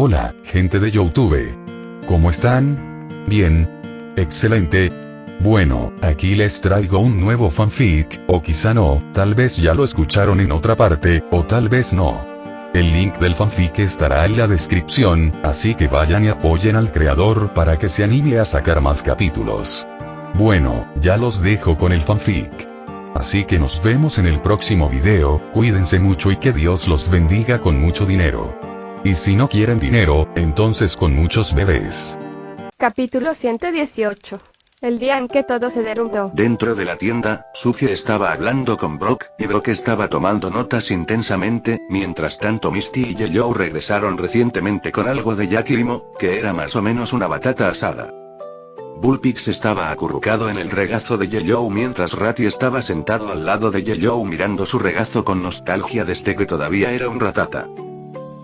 Hola, gente de YouTube. ¿Cómo están? Bien. Excelente. Bueno, aquí les traigo un nuevo fanfic, o quizá no, tal vez ya lo escucharon en otra parte, o tal vez no. El link del fanfic estará en la descripción, así que vayan y apoyen al creador para que se anime a sacar más capítulos. Bueno, ya los dejo con el fanfic. Así que nos vemos en el próximo video, cuídense mucho y que Dios los bendiga con mucho dinero. Y si no quieren dinero, entonces con muchos bebés. Capítulo 118. El día en que todo se derrumbó. Dentro de la tienda, Suzie estaba hablando con Brock, y Brock estaba tomando notas intensamente. Mientras tanto Misty y Yellow regresaron recientemente con algo de Jackie Limo, que era más o menos una batata asada. Bullpix estaba acurrucado en el regazo de Yellow mientras Ratty estaba sentado al lado de Yellow mirando su regazo con nostalgia desde que todavía era un ratata.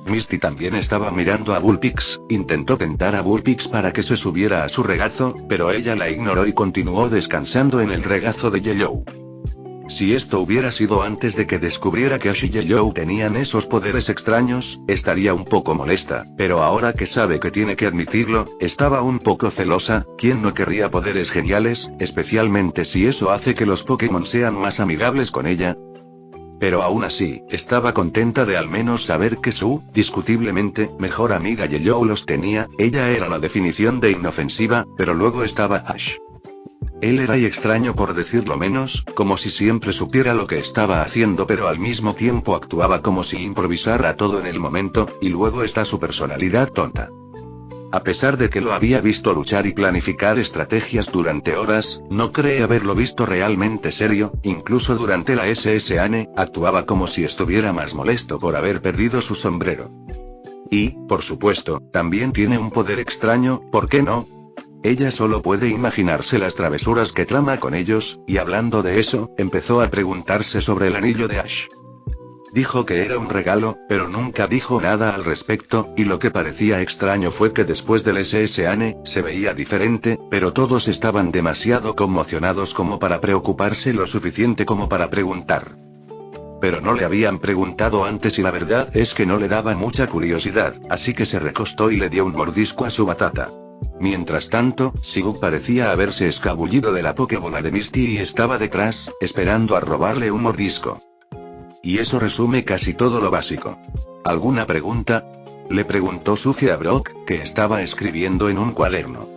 Misty también estaba mirando a Bullpix, intentó tentar a Bullpix para que se subiera a su regazo, pero ella la ignoró y continuó descansando en el regazo de Yellow. Si esto hubiera sido antes de que descubriera que Ash y Yellow tenían esos poderes extraños, estaría un poco molesta, pero ahora que sabe que tiene que admitirlo, estaba un poco celosa. ¿Quién no querría poderes geniales, especialmente si eso hace que los Pokémon sean más amigables con ella? Pero aún así, estaba contenta de al menos saber que su, discutiblemente, mejor amiga Yellow los tenía. Ella era la definición de inofensiva, pero luego estaba Ash. Él era extraño por decirlo menos, como si siempre supiera lo que estaba haciendo pero al mismo tiempo actuaba como si improvisara todo en el momento, y luego está su personalidad tonta. A pesar de que lo había visto luchar y planificar estrategias durante horas, no cree haberlo visto realmente serio. Incluso durante la SSANE, actuaba como si estuviera más molesto por haber perdido su sombrero. Y, por supuesto, también tiene un poder extraño, ¿por qué no? Ella solo puede imaginarse las travesuras que trama con ellos, y hablando de eso, empezó a preguntarse sobre el anillo de Ash. Dijo que era un regalo, pero nunca dijo nada al respecto, y lo que parecía extraño fue que después del SSANE, se veía diferente, pero todos estaban demasiado conmocionados como para preocuparse lo suficiente como para preguntar. Pero no le habían preguntado antes y la verdad es que no le daba mucha curiosidad, así que se recostó y le dio un mordisco a su batata. Mientras tanto, Siguk parecía haberse escabullido de la Pokébola de Misty y estaba detrás, esperando a robarle un mordisco. Y eso resume casi todo lo básico. ¿Alguna pregunta? Le preguntó Suzie a Brock, que estaba escribiendo en un cuaderno.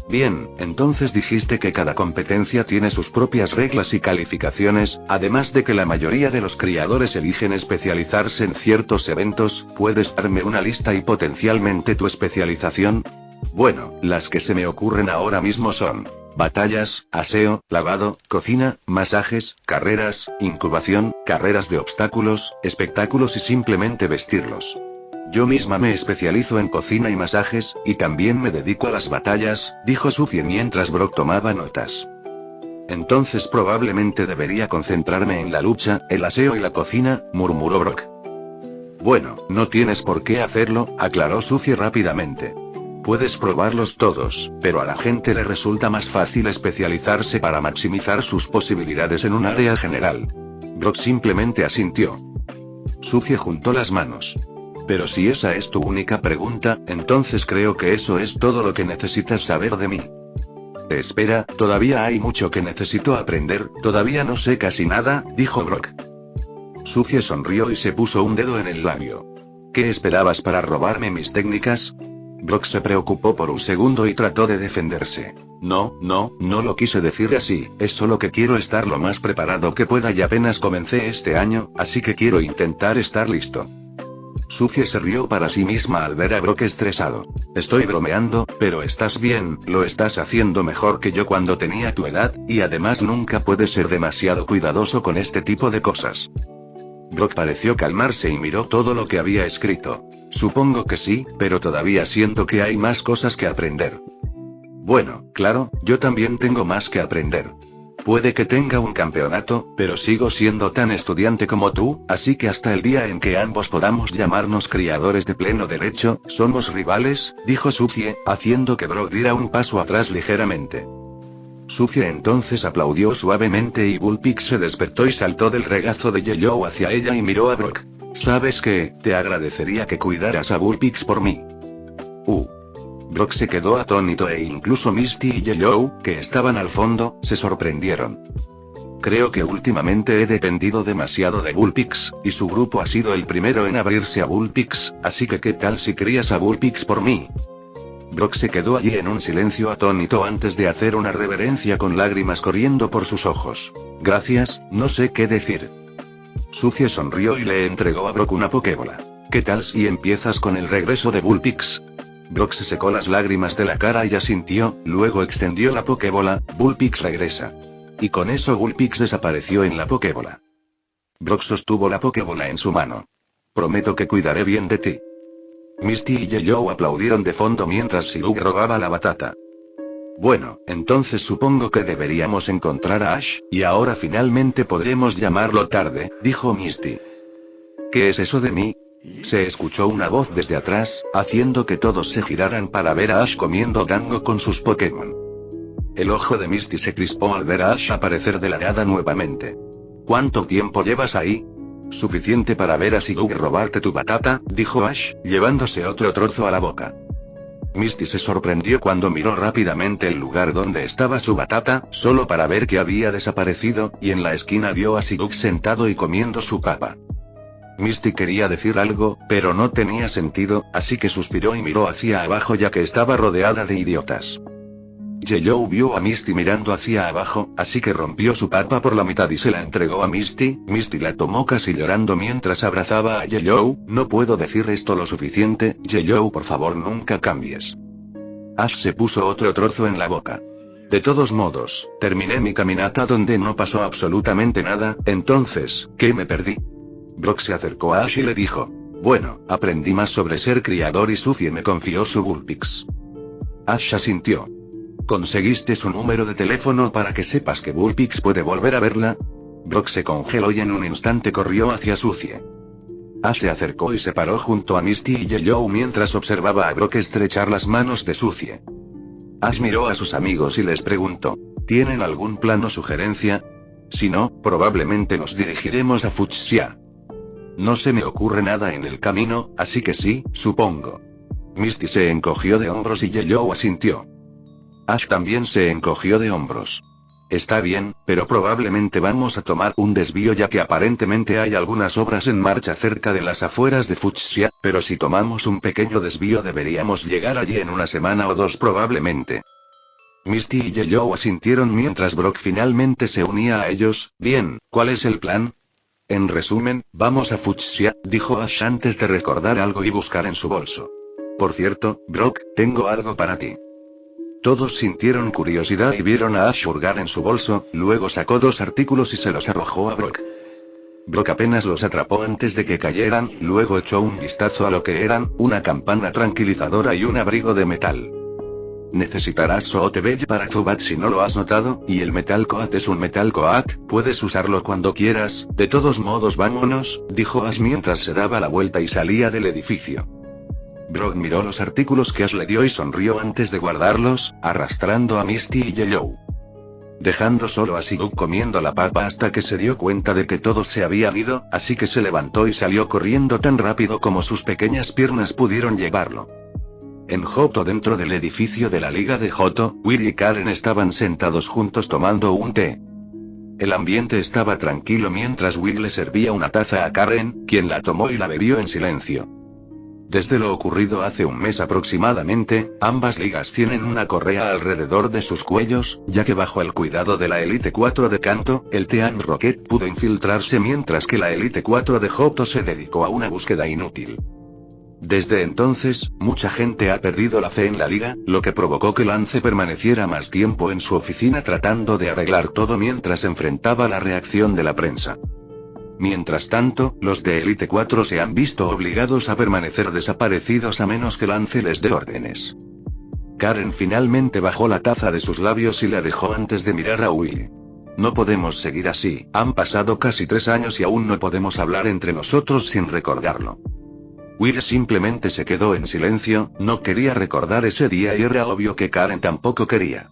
Bien, entonces dijiste que cada competencia tiene sus propias reglas y calificaciones, además de que la mayoría de los criadores eligen especializarse en ciertos eventos. ¿Puedes darme una lista y potencialmente tu especialización? Bueno, las que se me ocurren ahora mismo son: batallas, aseo, lavado, cocina, masajes, carreras, incubación, carreras de obstáculos, espectáculos y simplemente vestirlos. Yo misma me especializo en cocina y masajes, y también me dedico a las batallas, dijo Suzie mientras Brock tomaba notas. Entonces probablemente debería concentrarme en la lucha, el aseo y la cocina, murmuró Brock. Bueno, no tienes por qué hacerlo, aclaró Suzie rápidamente. Puedes probarlos todos, pero a la gente le resulta más fácil especializarse para maximizar sus posibilidades en un área general. Brock simplemente asintió. Suzie juntó las manos. Pero si esa es tu única pregunta, entonces creo que eso es todo lo que necesitas saber de mí. Espera, todavía hay mucho que necesito aprender, todavía no sé casi nada, dijo Brock. Suzie sonrió y se puso un dedo en el labio. ¿Qué esperabas para robarme mis técnicas? Brock se preocupó por un segundo y trató de defenderse. No lo quise decir así, es solo que quiero estar lo más preparado que pueda y apenas comencé este año, así que quiero intentar estar listo. Suzie se rió para sí misma al ver a Brock estresado. Estoy bromeando, pero estás bien, lo estás haciendo mejor que yo cuando tenía tu edad, y además nunca puedes ser demasiado cuidadoso con este tipo de cosas. Brock pareció calmarse y miró todo lo que había escrito. Supongo que sí, pero todavía siento que hay más cosas que aprender. Bueno, claro, yo también tengo más que aprender. Puede que tenga un campeonato, pero sigo siendo tan estudiante como tú, así que hasta el día en que ambos podamos llamarnos criadores de pleno derecho, somos rivales, dijo Suzie, haciendo que Brock diera un paso atrás ligeramente. Suzie entonces aplaudió suavemente y Bullpix se despertó y saltó del regazo de Yellow hacia ella y miró a Brock. ¿Sabes qué? Te agradecería que cuidaras a Bullpix por mí. Brock se quedó atónito e incluso Misty y Yellow, que estaban al fondo, se sorprendieron. Creo que últimamente he dependido demasiado de Bullpix, y su grupo ha sido el primero en abrirse a Bullpix, así que ¿qué tal si crías a Bullpix por mí? Brock se quedó allí en un silencio atónito antes de hacer una reverencia con lágrimas corriendo por sus ojos. Gracias, no sé qué decir. Sucie sonrió y le entregó a Brock una Pokébola. ¿Qué tal si empiezas con el regreso de Bullpix? Brock se secó las lágrimas de la cara y asintió, luego extendió la Pokébola. Bullpix regresa. Y con eso Bullpix desapareció en la Pokébola. Brock sostuvo la Pokébola en su mano. Prometo que cuidaré bien de ti. Misty y Yellow aplaudieron de fondo mientras Siluk robaba la batata. Bueno, entonces supongo que deberíamos encontrar a Ash, y ahora finalmente podremos llamarlo tarde, dijo Misty. ¿Qué es eso de mí? Se escuchó una voz desde atrás, haciendo que todos se giraran para ver a Ash comiendo dango con sus Pokémon. El ojo de Misty se crispó al ver a Ash aparecer de la nada nuevamente. ¿Cuánto tiempo llevas ahí? Suficiente para ver a Siluk robarte tu batata, dijo Ash, llevándose otro trozo a la boca. Misty se sorprendió cuando miró rápidamente el lugar donde estaba su batata, solo para ver que había desaparecido, y en la esquina vio a Siluk sentado y comiendo su papa. Misty quería decir algo, pero no tenía sentido, así que suspiró y miró hacia abajo ya que estaba rodeada de idiotas. Yellow vio a Misty mirando hacia abajo, así que rompió su papa por la mitad y se la entregó a Misty. Misty la tomó casi llorando mientras abrazaba a Yellow. No puedo decir esto lo suficiente, Yellow, por favor nunca cambies. Ash se puso otro trozo en la boca. De todos modos, terminé mi caminata donde no pasó absolutamente nada, entonces, ¿qué me perdí? Brock se acercó a Ash y le dijo. Bueno, aprendí más sobre ser criador y Sucie me confió su Bullpix. Ash asintió. ¿Conseguiste su número de teléfono para que sepas que Bullpix puede volver a verla? Brock se congeló y en un instante corrió hacia Sucie. Ash se acercó y se paró junto a Misty y Yellow mientras observaba a Brock estrechar las manos de Sucie. Ash miró a sus amigos y les preguntó. ¿Tienen algún plan o sugerencia? Si no, probablemente nos dirigiremos a Fuchsia. No se me ocurre nada en el camino, así que sí, supongo. Misty se encogió de hombros y Yellow asintió. Ash también se encogió de hombros. Está bien, pero probablemente vamos a tomar un desvío ya que aparentemente hay algunas obras en marcha cerca de las afueras de Fuchsia, pero si tomamos un pequeño desvío deberíamos llegar allí en una semana o dos probablemente. Misty y Yellow asintieron mientras Brock finalmente se unía a ellos. Bien, ¿cuál es el plan? En resumen, vamos a Fuchsia, dijo Ash antes de recordar algo y buscar en su bolso. Por cierto, Brock, tengo algo para ti. Todos sintieron curiosidad y vieron a Ash hurgar en su bolso, luego sacó 2 artículos y se los arrojó a Brock. Brock apenas los atrapó antes de que cayeran, luego echó un vistazo a lo que eran, una campana tranquilizadora y un abrigo de metal. Necesitarás Sootebell para Zubat si no lo has notado, y el Metal Coat es un Metal Coat, puedes usarlo cuando quieras. De todos modos vámonos, dijo Ash mientras se daba la vuelta y salía del edificio. Brock miró los artículos que Ash le dio y sonrió antes de guardarlos, arrastrando a Misty y Yellow. Dejando solo a Siluk comiendo la papa hasta que se dio cuenta de que todos se habían ido, así que se levantó y salió corriendo tan rápido como sus pequeñas piernas pudieron llevarlo. En Johto, dentro del edificio de la Liga de Johto, Will y Karen estaban sentados juntos tomando un té. El ambiente estaba tranquilo mientras Will le servía una taza a Karen, quien la tomó y la bebió en silencio. Desde lo ocurrido hace un mes aproximadamente, ambas ligas tienen una correa alrededor de sus cuellos, ya que bajo el cuidado de la Elite 4 de Kanto, el Team Rocket pudo infiltrarse mientras que la Elite 4 de Johto se dedicó a una búsqueda inútil. Desde entonces, mucha gente ha perdido la fe en la liga, lo que provocó que Lance permaneciera más tiempo en su oficina tratando de arreglar todo mientras enfrentaba la reacción de la prensa. Mientras tanto, los de Elite 4 se han visto obligados a permanecer desaparecidos a menos que Lance les dé órdenes. Karen finalmente bajó la taza de sus labios y la dejó antes de mirar a Will. No podemos seguir así, han pasado casi 3 años y aún no podemos hablar entre nosotros sin recordarlo. Will simplemente se quedó en silencio, no quería recordar ese día y era obvio que Karen tampoco quería.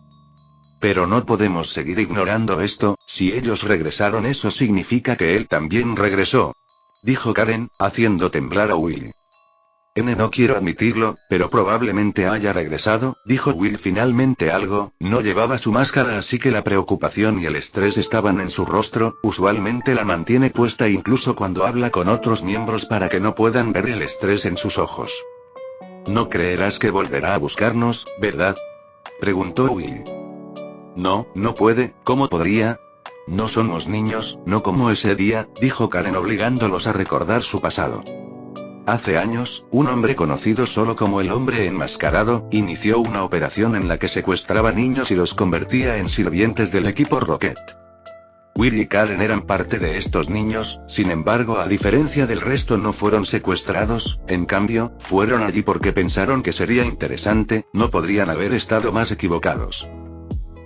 Pero no podemos seguir ignorando esto, si ellos regresaron eso significa que él también regresó. dijo Karen, haciendo temblar a Will. No quiero admitirlo, pero probablemente haya regresado, dijo Will finalmente algo, no llevaba su máscara así que la preocupación y el estrés estaban en su rostro, usualmente la mantiene puesta incluso cuando habla con otros miembros para que no puedan ver el estrés en sus ojos. No creerás que volverá a buscarnos, ¿verdad? Preguntó Will. No, no puede, ¿cómo podría? No somos niños, no como ese día, dijo Karen obligándolos a recordar su pasado. Hace años, un hombre conocido solo como el hombre enmascarado, inició una operación en la que secuestraba niños y los convertía en sirvientes del equipo Rocket. Will y Karen eran parte de estos niños, sin embargo a diferencia del resto no fueron secuestrados, en cambio, fueron allí porque pensaron que sería interesante, no podrían haber estado más equivocados.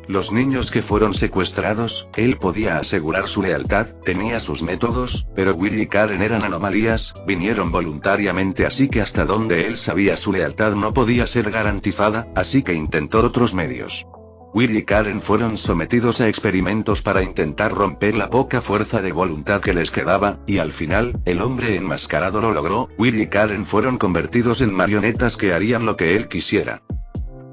Los niños que fueron secuestrados, él podía asegurar su lealtad, tenía sus métodos, pero Will y Karen eran anomalías, vinieron voluntariamente así que hasta donde él sabía su lealtad no podía ser garantizada, así que intentó otros medios. Will y Karen fueron sometidos a experimentos para intentar romper la poca fuerza de voluntad que les quedaba, y al final, el hombre enmascarado lo logró, Will y Karen fueron convertidos en marionetas que harían lo que él quisiera.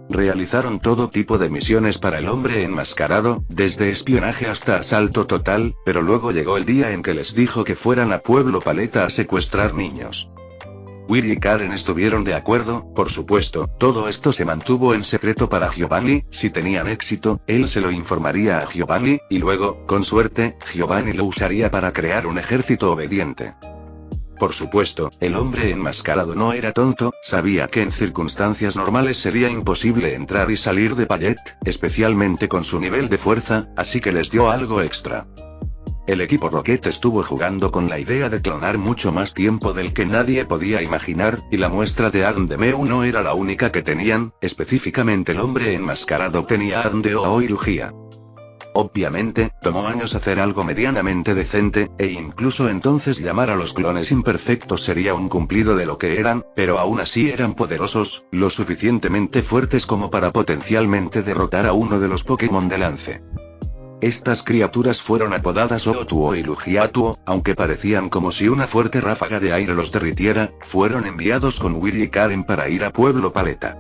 Realizaron todo tipo de misiones para el hombre enmascarado, desde espionaje hasta asalto total, pero luego llegó el día en que les dijo que fueran a Pueblo Paleta a secuestrar niños. Will y Karen estuvieron de acuerdo, por supuesto, todo esto se mantuvo en secreto para Giovanni, si tenían éxito, él se lo informaría a Giovanni, y luego, con suerte, Giovanni lo usaría para crear un ejército obediente. Por supuesto, el hombre enmascarado no era tonto, sabía que en circunstancias normales sería imposible entrar y salir de Pallet, especialmente con su nivel de fuerza, así que les dio algo extra. El equipo Rocket estuvo jugando con la idea de clonar mucho más tiempo del que nadie podía imaginar, y la muestra de ADN de Meu no era la única que tenían, específicamente el hombre enmascarado tenía ADN de Oilugia. Obviamente, tomó años hacer algo medianamente decente, e incluso entonces llamar a los clones imperfectos sería un cumplido de lo que eran, pero aún así eran poderosos, lo suficientemente fuertes como para potencialmente derrotar a uno de los Pokémon de lance. Estas criaturas fueron apodadas Otuo y Lugiatuo, aunque parecían como si una fuerte ráfaga de aire los derritiera, fueron enviados con Will y Karen para ir a Pueblo Paleta.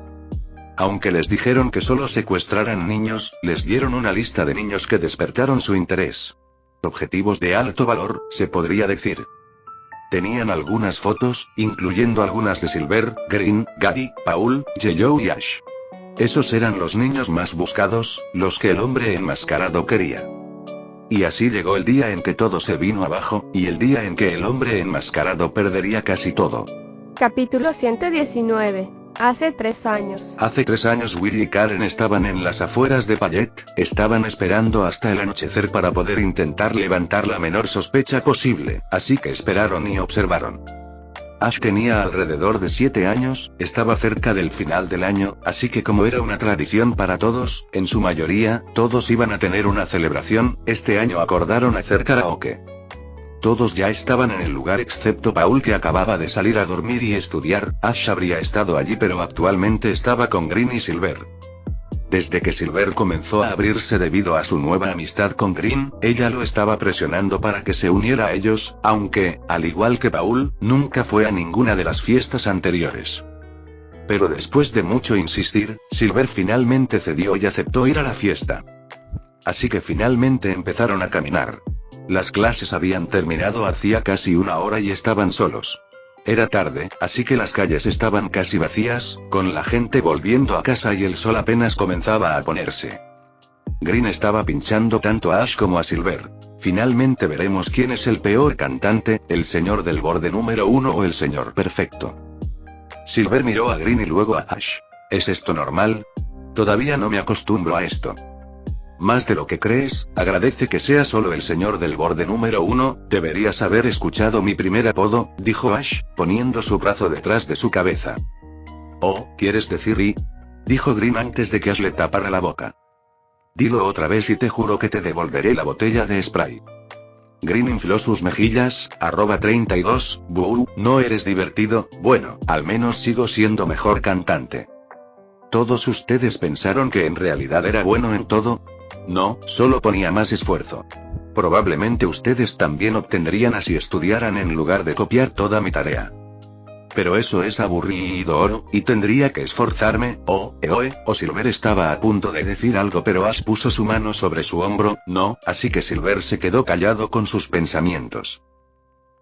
Aunque les dijeron que solo secuestraran niños, les dieron una lista de niños que despertaron su interés. Objetivos de alto valor, se podría decir. Tenían algunas fotos, incluyendo algunas de Silver, Green, Gary, Paul, Yellow y Ash. Esos eran los niños más buscados, los que el hombre enmascarado quería. Y así llegó el día en que todo se vino abajo, y el día en que el hombre enmascarado perdería casi todo. Capítulo 119. Hace 3 años. Hace 3 años Will y Karen estaban en las afueras de Pallet, estaban esperando hasta el anochecer para poder intentar levantar la menor sospecha posible, así que esperaron y observaron. Ash tenía alrededor de 7 años, estaba cerca del final del año, así que como era una tradición para todos, en su mayoría, todos iban a tener una celebración, este año acordaron hacer karaoke. Todos ya estaban en el lugar excepto Paul que acababa de salir a dormir y estudiar, Ash habría estado allí pero actualmente estaba con Green y Silver. Desde que Silver comenzó a abrirse debido a su nueva amistad con Green, ella lo estaba presionando para que se uniera a ellos, aunque, al igual que Paul, nunca fue a ninguna de las fiestas anteriores. Pero después de mucho insistir, Silver finalmente cedió y aceptó ir a la fiesta. Así que finalmente empezaron a caminar. Las clases habían terminado hacía casi 1 hora y estaban solos. Era tarde, así que las calles estaban casi vacías, con la gente volviendo a casa y el sol apenas comenzaba a ponerse. Green estaba pinchando tanto a Ash como a Silver. Finalmente veremos quién es el peor cantante, el señor del borde número 1 o el señor perfecto. Silver miró a Green y luego a Ash. ¿Es esto normal? Todavía no me acostumbro a esto. Más de lo que crees, agradece que sea solo el señor del borde número 1, deberías haber escuchado mi primer apodo, dijo Ash, poniendo su brazo detrás de su cabeza. Oh, ¿quieres decir y? Dijo Green antes de que Ash le tapara la boca. Dilo otra vez y te juro que te devolveré la botella de spray. Green infló sus mejillas, @32, buh, no eres divertido, bueno, al menos sigo siendo mejor cantante. ¿Todos ustedes pensaron que en realidad era bueno en todo? No, solo ponía más esfuerzo. Probablemente ustedes también obtendrían así estudiaran en lugar de copiar toda mi tarea. Pero eso es aburrido, y tendría que esforzarme, o Silver estaba a punto de decir algo pero Ash puso su mano sobre su hombro, no, así que Silver se quedó callado con sus pensamientos.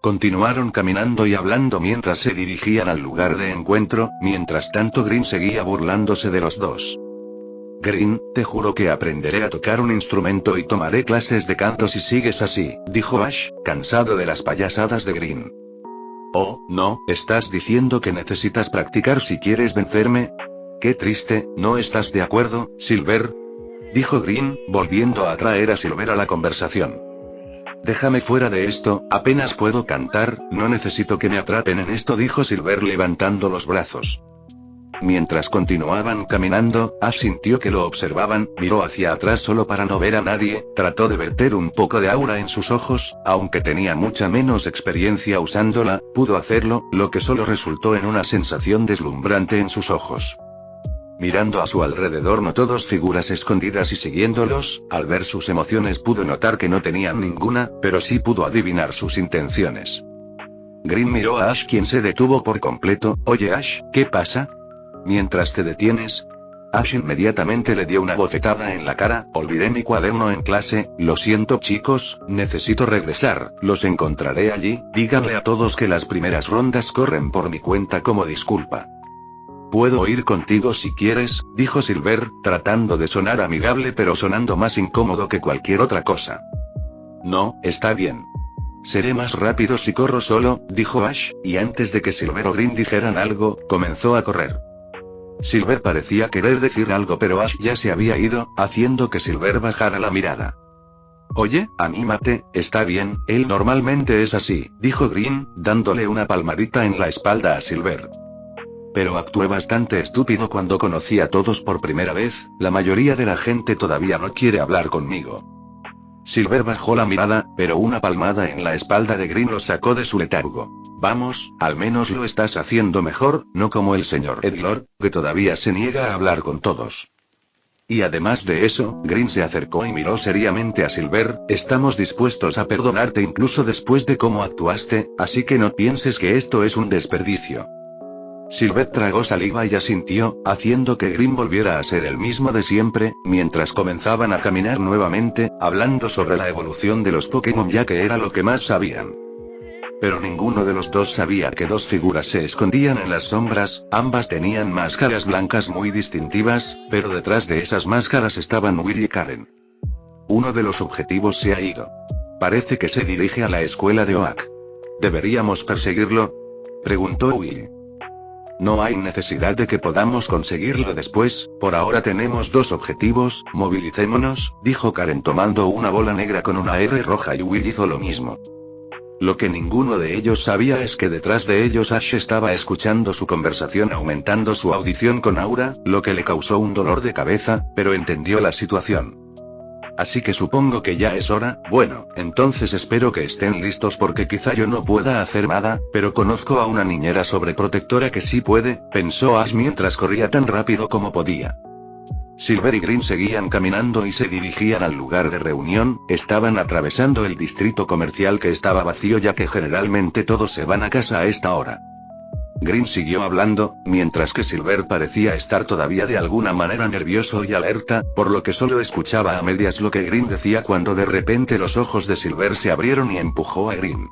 Continuaron caminando y hablando mientras se dirigían al lugar de encuentro, mientras tanto Green seguía burlándose de los dos. Green, te juro que aprenderé a tocar un instrumento y tomaré clases de canto si sigues así, dijo Ash, cansado de las payasadas de Green. Oh, no, ¿estás diciendo que necesitas practicar si quieres vencerme? Qué triste, ¿no estás de acuerdo, Silver? Dijo Green, volviendo a traer a Silver a la conversación. Déjame fuera de esto, apenas puedo cantar, no necesito que me atrapen en esto, dijo Silver levantando los brazos. Mientras continuaban caminando, Ash sintió que lo observaban, miró hacia atrás solo para no ver a nadie, trató de verter un poco de aura en sus ojos, aunque tenía mucha menos experiencia usándola, pudo hacerlo, lo que solo resultó en una sensación deslumbrante en sus ojos. Mirando a su alrededor notó dos figuras escondidas y siguiéndolos, al ver sus emociones pudo notar que no tenían ninguna, pero sí pudo adivinar sus intenciones. Green miró a Ash quien se detuvo por completo. Oye Ash, ¿qué pasa? Mientras te detienes. Ash inmediatamente le dio una bofetada en la cara, olvidé mi cuaderno en clase, lo siento chicos, necesito regresar, los encontraré allí, díganle a todos que las primeras rondas corren por mi cuenta como disculpa. Puedo ir contigo si quieres, dijo Silver, tratando de sonar amigable pero sonando más incómodo que cualquier otra cosa. No, está bien. Seré más rápido si corro solo, dijo Ash, y antes de que Silver o Green dijeran algo, comenzó a correr. Silver parecía querer decir algo pero Ash ya se había ido, haciendo que Silver bajara la mirada. Oye, anímate, está bien, él normalmente es así, dijo Green, dándole una palmadita en la espalda a Silver. Pero actué bastante estúpido cuando conocí a todos por primera vez, la mayoría de la gente todavía no quiere hablar conmigo. Silver bajó la mirada, pero una palmada en la espalda de Green lo sacó de su letargo. Vamos, al menos lo estás haciendo mejor, no como el señor Edlord, que todavía se niega a hablar con todos. Y además de eso, Green se acercó y miró seriamente a Silver, estamos dispuestos a perdonarte incluso después de cómo actuaste, así que no pienses que esto es un desperdicio. Silver tragó saliva y asintió, haciendo que Green volviera a ser el mismo de siempre, mientras comenzaban a caminar nuevamente, hablando sobre la evolución de los Pokémon ya que era lo que más sabían. Pero ninguno de los dos sabía que dos figuras se escondían en las sombras, ambas tenían máscaras blancas muy distintivas, pero detrás de esas máscaras estaban Will y Karen. Uno de los objetivos se ha ido. Parece que se dirige a la escuela de Oak. ¿Deberíamos perseguirlo?, preguntó Will. No hay necesidad de que podamos conseguirlo después, por ahora tenemos dos objetivos, movilicémonos, dijo Karen tomando una bola negra con una R roja y Will hizo lo mismo. Lo que ninguno de ellos sabía es que detrás de ellos Ash estaba escuchando su conversación aumentando su audición con aura, lo que le causó un dolor de cabeza, pero entendió la situación. Así que supongo que ya es hora, bueno, entonces espero que estén listos porque quizá yo no pueda hacer nada, pero conozco a una niñera sobreprotectora que sí puede, pensó Ash mientras corría tan rápido como podía. Silver y Green seguían caminando y se dirigían al lugar de reunión, estaban atravesando el distrito comercial que estaba vacío ya que generalmente todos se van a casa a esta hora. Green siguió hablando, mientras que Silver parecía estar todavía de alguna manera nervioso y alerta, por lo que solo escuchaba a medias lo que Green decía cuando de repente los ojos de Silver se abrieron y empujó a Green.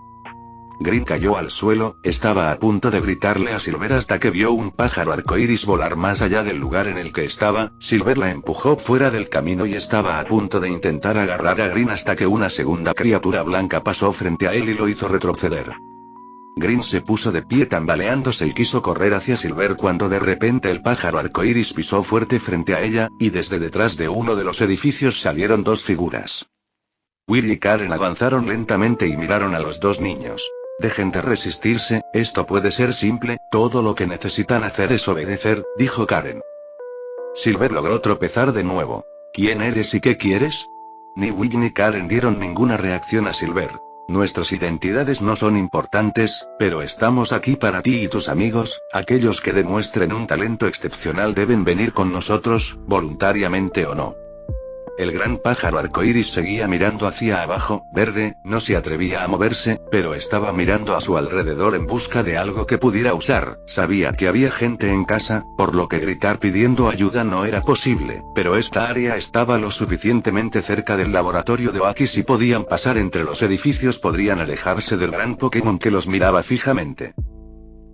Green cayó al suelo, estaba a punto de gritarle a Silver hasta que vio un pájaro arcoíris volar más allá del lugar en el que estaba, Silver la empujó fuera del camino y estaba a punto de intentar agarrar a Green hasta que una segunda criatura blanca pasó frente a él y lo hizo retroceder. Green se puso de pie tambaleándose y quiso correr hacia Silver cuando de repente el pájaro arcoíris pisó fuerte frente a ella, y desde detrás de uno de los edificios salieron dos figuras. Will y Karen avanzaron lentamente y miraron a los dos niños. Dejen de resistirse, esto puede ser simple, todo lo que necesitan hacer es obedecer, dijo Karen. Silver logró tropezar de nuevo. ¿Quién eres y qué quieres? Ni Will ni Karen dieron ninguna reacción a Silver. Nuestras identidades no son importantes, pero estamos aquí para ti y tus amigos, aquellos que demuestren un talento excepcional deben venir con nosotros, voluntariamente o no. El gran pájaro arcoíris seguía mirando hacia abajo. Verde no se atrevía a moverse, pero estaba mirando a su alrededor en busca de algo que pudiera usar. Sabía que había gente en casa, por lo que gritar pidiendo ayuda no era posible, pero esta área estaba lo suficientemente cerca del laboratorio de Oaki. Si podían pasar entre los edificios podrían alejarse del gran Pokémon que los miraba fijamente.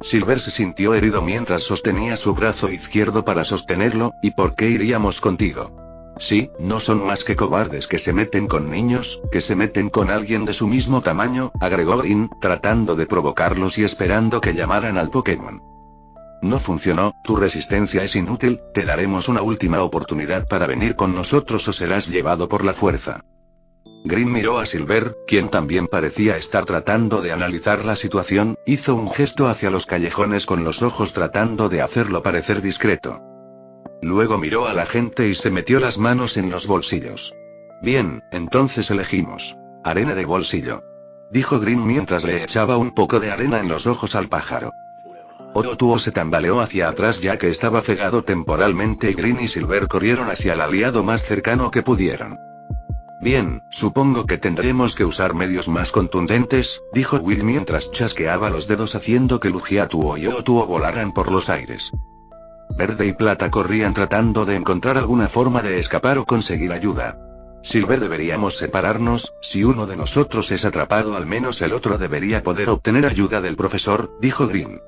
Silver se sintió herido mientras sostenía su brazo izquierdo para sostenerlo. ¿Y por qué iríamos contigo? Sí, no son más que cobardes que se meten con niños, que se meten con alguien de su mismo tamaño, agregó Green, tratando de provocarlos y esperando que llamaran al Pokémon. No funcionó, tu resistencia es inútil, te daremos una última oportunidad para venir con nosotros o serás llevado por la fuerza. Green miró a Silver, quien también parecía estar tratando de analizar la situación, hizo un gesto hacia los callejones con los ojos tratando de hacerlo parecer discreto. Luego miró a la gente y se metió las manos en los bolsillos. Bien, entonces elegimos. Arena de bolsillo. Dijo Green mientras le echaba un poco de arena en los ojos al pájaro. Orotuo se tambaleó hacia atrás ya que estaba cegado temporalmente y Green y Silver corrieron hacia el aliado más cercano que pudieron. Bien, supongo que tendremos que usar medios más contundentes, dijo Will mientras chasqueaba los dedos haciendo que Lugiatuo y Orotuo volaran por los aires. Verde y Plata corrían tratando de encontrar alguna forma de escapar o conseguir ayuda. Silver, deberíamos separarnos, si uno de nosotros es atrapado al menos el otro debería poder obtener ayuda del profesor, dijo Green.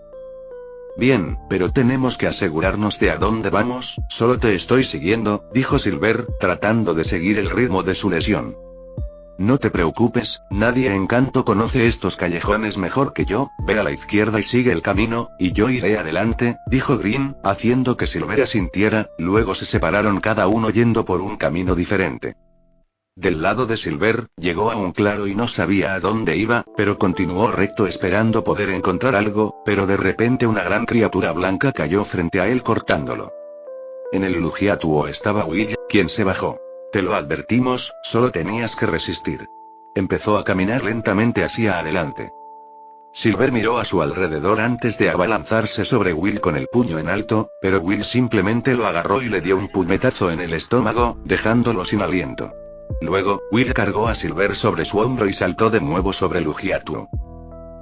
Bien, pero tenemos que asegurarnos de a dónde vamos, solo te estoy siguiendo, dijo Silver, tratando de seguir el ritmo de su lesión. No te preocupes, nadie en Kanto conoce estos callejones mejor que yo, ve a la izquierda y sigue el camino, y yo iré adelante, dijo Green, haciendo que Silver asintiera. Luego se separaron cada uno yendo por un camino diferente. Del lado de Silver, llegó a un claro y no sabía a dónde iba, pero continuó recto esperando poder encontrar algo, pero de repente una gran criatura blanca cayó frente a él cortándolo. En el Lugiatuo estaba Will, quien se bajó. Te lo advertimos, solo tenías que resistir. Empezó a caminar lentamente hacia adelante. Silver miró a su alrededor antes de abalanzarse sobre Will con el puño en alto, pero Will simplemente lo agarró y le dio un puñetazo en el estómago, dejándolo sin aliento. Luego, Will cargó a Silver sobre su hombro y saltó de nuevo sobre Lugiatuo.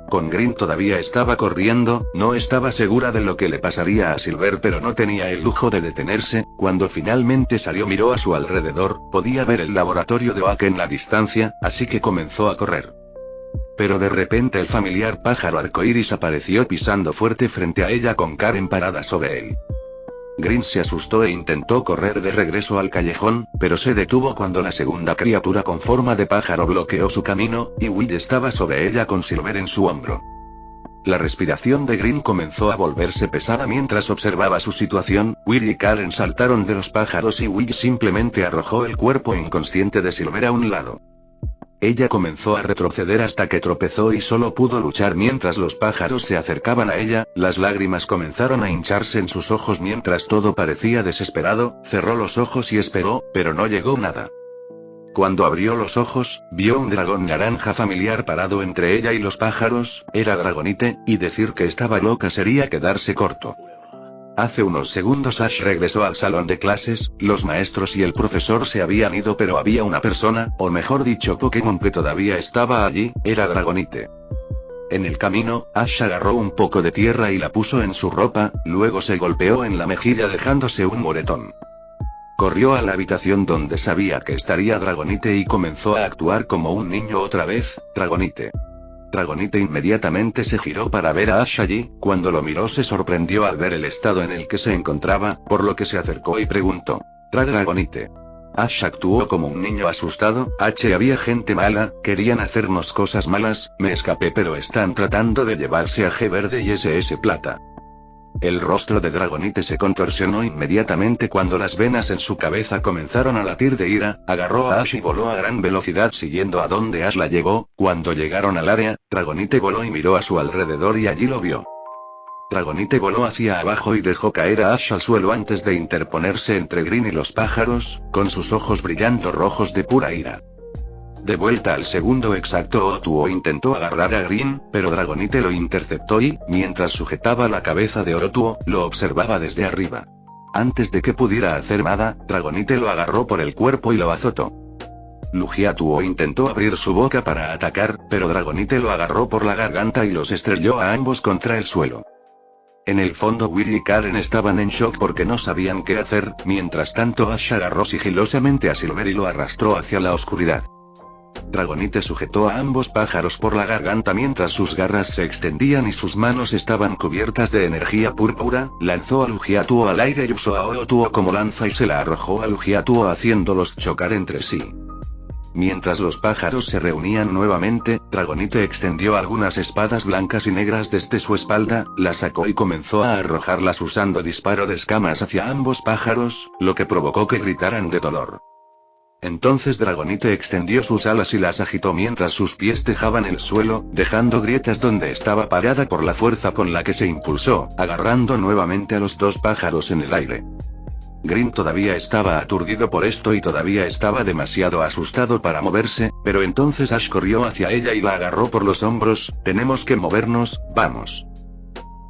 Con Green todavía estaba corriendo, no estaba segura de lo que le pasaría a Silver pero no tenía el lujo de detenerse. Cuando finalmente salió miró a su alrededor, podía ver el laboratorio de Oak en la distancia, así que comenzó a correr. Pero de repente el familiar pájaro arcoíris apareció pisando fuerte frente a ella con Karen parada sobre él. Green se asustó e intentó correr de regreso al callejón, pero se detuvo cuando la segunda criatura con forma de pájaro bloqueó su camino, y Will estaba sobre ella con Silver en su hombro. La respiración de Green comenzó a volverse pesada mientras observaba su situación. Will y Karen saltaron de los pájaros y Will simplemente arrojó el cuerpo inconsciente de Silver a un lado. Ella comenzó a retroceder hasta que tropezó y solo pudo luchar mientras los pájaros se acercaban a ella. Las lágrimas comenzaron a hincharse en sus ojos mientras todo parecía desesperado. Cerró los ojos y esperó, pero no llegó nada. Cuando abrió los ojos, vio un dragón naranja familiar parado entre ella y los pájaros. Era Dragonite, y decir que estaba loca sería quedarse corto. Hace unos segundos Ash regresó al salón de clases, los maestros y el profesor se habían ido pero había una persona, o mejor dicho Pokémon que todavía estaba allí, era Dragonite. En el camino, Ash agarró un poco de tierra y la puso en su ropa, luego se golpeó en la mejilla dejándose un moretón. Corrió a la habitación donde sabía que estaría Dragonite y comenzó a actuar como un niño otra vez. Dragonite. Dragonite inmediatamente se giró para ver a Ash allí. Cuando lo miró se sorprendió al ver el estado en el que se encontraba, por lo que se acercó y preguntó: Dragonite. Ash actuó como un niño asustado. Había gente mala, querían hacernos cosas malas, me escapé pero están tratando de llevarse a G Verde y SS Plata. El rostro de Dragonite se contorsionó inmediatamente cuando las venas en su cabeza comenzaron a latir de ira. Agarró a Ash y voló a gran velocidad siguiendo a donde Ash la llevó. Cuando llegaron al área, Dragonite voló y miró a su alrededor y allí lo vio. Dragonite voló hacia abajo y dejó caer a Ash al suelo antes de interponerse entre Green y los pájaros, con sus ojos brillando rojos de pura ira. De vuelta al segundo exacto, Orotuo intentó agarrar a Green, pero Dragonite lo interceptó y, mientras sujetaba la cabeza de Orotuo, lo observaba desde arriba. Antes de que pudiera hacer nada, Dragonite lo agarró por el cuerpo y lo azotó. Lugiatuo intentó abrir su boca para atacar, pero Dragonite lo agarró por la garganta y los estrelló a ambos contra el suelo. En el fondo Will y Karen estaban en shock porque no sabían qué hacer, mientras tanto Ash agarró sigilosamente a Silver y lo arrastró hacia la oscuridad. Dragonite sujetó a ambos pájaros por la garganta mientras sus garras se extendían y sus manos estaban cubiertas de energía púrpura, lanzó a Lugiatuo al aire y usó a Otuo como lanza y se la arrojó a Lugiatuo haciéndolos chocar entre sí. Mientras los pájaros se reunían nuevamente, Dragonite extendió algunas espadas blancas y negras desde su espalda, las sacó y comenzó a arrojarlas usando disparo de escamas hacia ambos pájaros, lo que provocó que gritaran de dolor. Entonces Dragonite extendió sus alas y las agitó mientras sus pies dejaban el suelo, dejando grietas donde estaba parada por la fuerza con la que se impulsó, agarrando nuevamente a los dos pájaros en el aire. Green todavía estaba aturdido por esto y todavía estaba demasiado asustado para moverse, pero entonces Ash corrió hacia ella y la agarró por los hombros. Tenemos que movernos, vamos.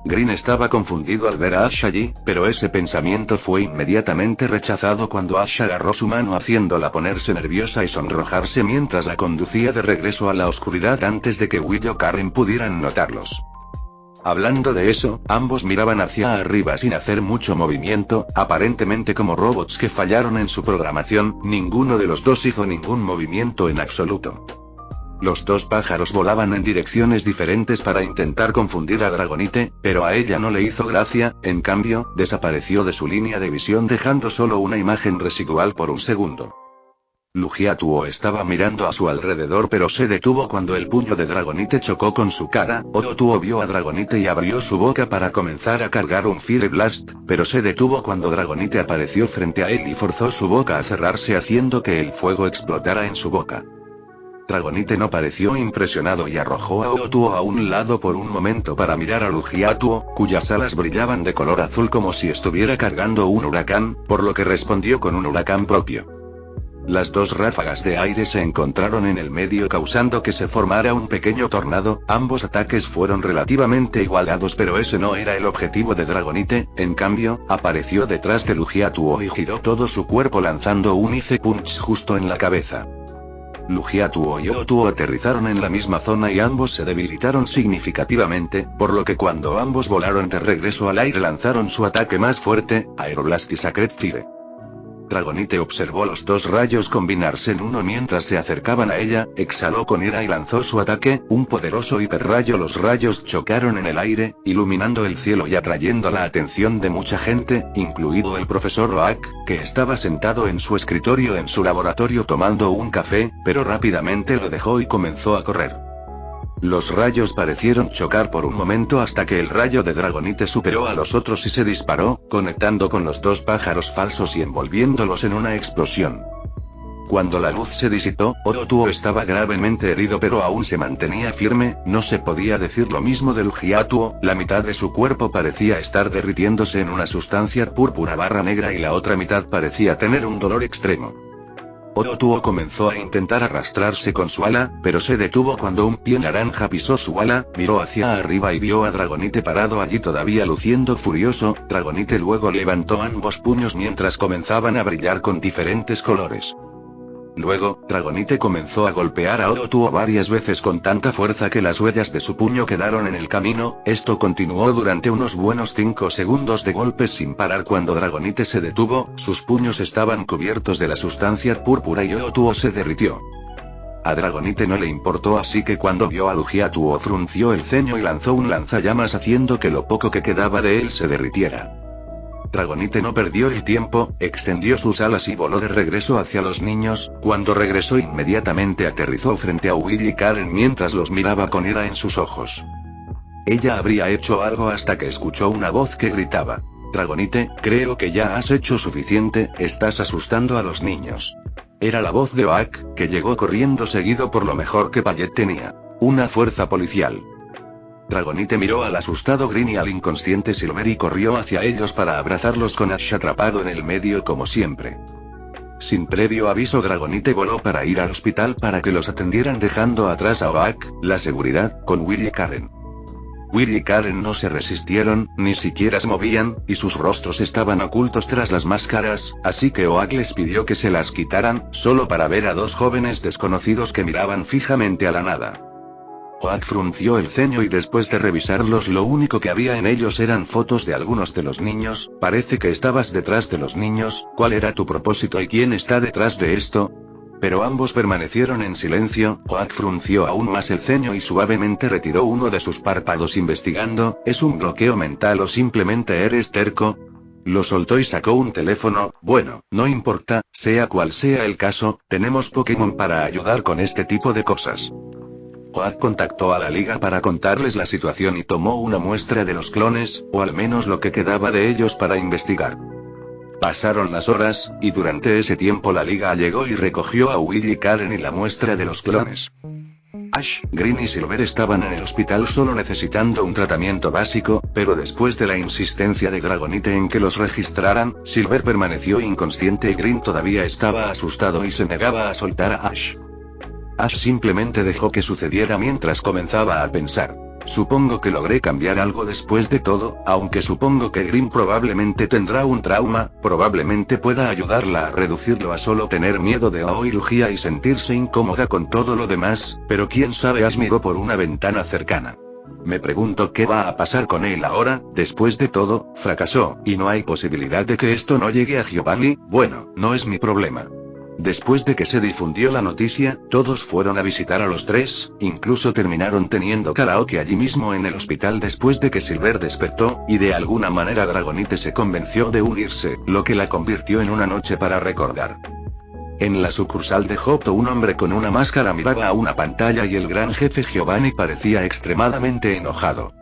Green estaba confundido al ver a Ash allí, pero ese pensamiento fue inmediatamente rechazado cuando Ash agarró su mano haciéndola ponerse nerviosa y sonrojarse mientras la conducía de regreso a la oscuridad antes de que Will o Karen pudieran notarlos. Hablando de eso, ambos miraban hacia arriba sin hacer mucho movimiento, aparentemente como robots que fallaron en su programación. Ninguno de los dos hizo ningún movimiento en absoluto. Los dos pájaros volaban en direcciones diferentes para intentar confundir a Dragonite, pero a ella no le hizo gracia. En cambio, desapareció de su línea de visión dejando solo una imagen residual por un segundo. Lugiatuo estaba mirando a su alrededor pero se detuvo cuando el puño de Dragonite chocó con su cara. Otuo vio a Dragonite y abrió su boca para comenzar a cargar un Fire Blast, pero se detuvo cuando Dragonite apareció frente a él y forzó su boca a cerrarse haciendo que el fuego explotara en su boca. Dragonite no pareció impresionado y arrojó a Otuo a un lado por un momento para mirar a Lugiatuo, cuyas alas brillaban de color azul como si estuviera cargando un huracán, por lo que respondió con un huracán propio. Las dos ráfagas de aire se encontraron en el medio causando que se formara un pequeño tornado. Ambos ataques fueron relativamente igualados pero ese no era el objetivo de Dragonite. En cambio, apareció detrás de Lugiatuo y giró todo su cuerpo lanzando un Ice Punch justo en la cabeza. Lugiatuo y Otuo aterrizaron en la misma zona y ambos se debilitaron significativamente, por lo que cuando ambos volaron de regreso al aire lanzaron su ataque más fuerte, Aeroblast y Sacred Fire. Dragonite observó los dos rayos combinarse en uno mientras se acercaban a ella, exhaló con ira y lanzó su ataque, un poderoso hiperrayo. Los rayos chocaron en el aire, iluminando el cielo y atrayendo la atención de mucha gente, incluido el profesor Oak, que estaba sentado en su escritorio en su laboratorio tomando un café, pero rápidamente lo dejó y comenzó a correr. Los rayos parecieron chocar por un momento hasta que el rayo de Dragonite superó a los otros y se disparó, conectando con los dos pájaros falsos y envolviéndolos en una explosión. Cuando la luz se disipó, Otuo estaba gravemente herido pero aún se mantenía firme. No se podía decir lo mismo de Lugiatuo, la mitad de su cuerpo parecía estar derritiéndose en una sustancia púrpura barra negra y la otra mitad parecía tener un dolor extremo. Otuo comenzó a intentar arrastrarse con su ala, pero se detuvo cuando un pie naranja pisó su ala, miró hacia arriba y vio a Dragonite parado allí todavía luciendo furioso. Dragonite luego levantó ambos puños mientras comenzaban a brillar con diferentes colores. Luego, Dragonite comenzó a golpear a Otuo varias veces con tanta fuerza que las huellas de su puño quedaron en el camino. Esto continuó durante unos buenos 5 segundos de golpes sin parar. Cuando Dragonite se detuvo, sus puños estaban cubiertos de la sustancia púrpura y Otuo se derritió. A Dragonite no le importó así que cuando vio a Lugiatuo frunció el ceño y lanzó un lanzallamas haciendo que lo poco que quedaba de él se derritiera. Dragonite no perdió el tiempo, extendió sus alas y voló de regreso hacia los niños. Cuando regresó inmediatamente aterrizó frente a Will y Karen mientras los miraba con ira en sus ojos. Ella habría hecho algo hasta que escuchó una voz que gritaba: Dragonite, creo que ya has hecho suficiente, estás asustando a los niños. Era la voz de Oak, que llegó corriendo seguido por lo mejor que Payet tenía, una fuerza policial. Dragonite miró al asustado Green y al inconsciente Silver y corrió hacia ellos para abrazarlos con Ash atrapado en el medio como siempre. Sin previo aviso Dragonite voló para ir al hospital para que los atendieran dejando atrás a Oak, la seguridad, con Will y Karen. Will y Karen no se resistieron, ni siquiera se movían, y sus rostros estaban ocultos tras las máscaras, así que Oak les pidió que se las quitaran, solo para ver a dos jóvenes desconocidos que miraban fijamente a la nada. Oak frunció el ceño y después de revisarlos lo único que había en ellos eran fotos de algunos de los niños. Parece que estabas detrás de los niños. ¿Cuál era tu propósito y quién está detrás de esto? Pero ambos permanecieron en silencio. Oak frunció aún más el ceño y suavemente retiró uno de sus párpados investigando, ¿es un bloqueo mental o simplemente eres terco? Lo soltó y sacó un teléfono. Bueno, no importa, sea cual sea el caso, tenemos Pokémon para ayudar con este tipo de cosas. Oak contactó a la liga para contarles la situación y tomó una muestra de los clones, o al menos lo que quedaba de ellos para investigar. Pasaron las horas, y durante ese tiempo la liga llegó y recogió a Will y Karen y la muestra de los clones. Ash, Green y Silver estaban en el hospital solo necesitando un tratamiento básico, pero después de la insistencia de Dragonite en que los registraran, Silver permaneció inconsciente y Green todavía estaba asustado y se negaba a soltar a Ash. Ash simplemente dejó que sucediera mientras comenzaba a pensar. Supongo que logré cambiar algo después de todo, aunque supongo que Green probablemente tendrá un trauma, probablemente pueda ayudarla a reducirlo a solo tener miedo de oirugía y sentirse incómoda con todo lo demás, pero quién sabe. Ash miró por una ventana cercana. Me pregunto qué va a pasar con él ahora. Después de todo, fracasó, y no hay posibilidad de que esto no llegue a Giovanni. Bueno, no es mi problema. Después de que se difundió la noticia, todos fueron a visitar a los tres, incluso terminaron teniendo karaoke allí mismo en el hospital después de que Silver despertó, y de alguna manera Dragonite se convenció de unirse, lo que la convirtió en una noche para recordar. En la sucursal de Johto un hombre con una máscara miraba a una pantalla y el gran jefe Giovanni parecía extremadamente enojado.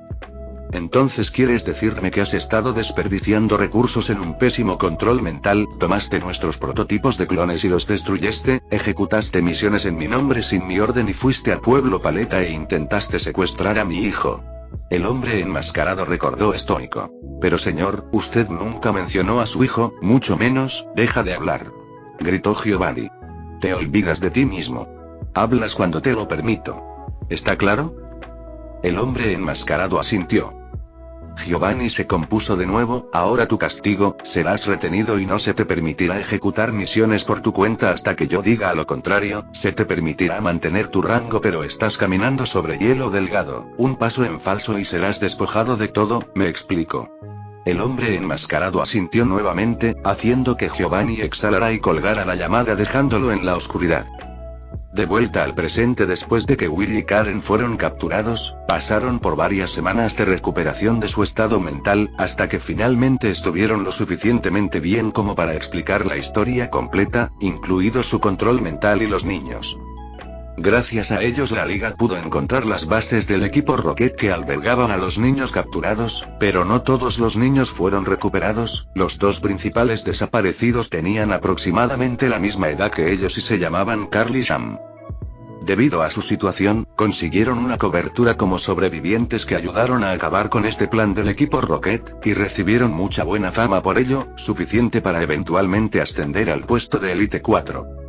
Entonces ¿quieres decirme que has estado desperdiciando recursos en un pésimo control mental? Tomaste nuestros prototipos de clones y los destruiste, ejecutaste misiones en mi nombre sin mi orden y fuiste al pueblo Paleta e intentaste secuestrar a mi hijo. El hombre enmascarado recordó estoico. Pero señor, usted nunca mencionó a su hijo, mucho menos. Deja de hablar. Gritó Giovanni. Te olvidas de ti mismo. Hablas cuando te lo permito. ¿Está claro? El hombre enmascarado asintió. Giovanni se compuso de nuevo. Ahora tu castigo, serás retenido y no se te permitirá ejecutar misiones por tu cuenta hasta que yo diga lo contrario. Se te permitirá mantener tu rango, pero estás caminando sobre hielo delgado, un paso en falso y serás despojado de todo. ¿Me explico? El hombre enmascarado asintió nuevamente, haciendo que Giovanni exhalara y colgara la llamada dejándolo en la oscuridad. De vuelta al presente después de que Will y Karen fueron capturados, pasaron por varias semanas de recuperación de su estado mental, hasta que finalmente estuvieron lo suficientemente bien como para explicar la historia completa, incluido su control mental y los niños. Gracias a ellos la liga pudo encontrar las bases del equipo Rocket que albergaban a los niños capturados, pero no todos los niños fueron recuperados. Los dos principales desaparecidos tenían aproximadamente la misma edad que ellos y se llamaban Carl y Sam. Debido a su situación, consiguieron una cobertura como sobrevivientes que ayudaron a acabar con este plan del equipo Rocket, y recibieron mucha buena fama por ello, suficiente para eventualmente ascender al puesto de Elite 4.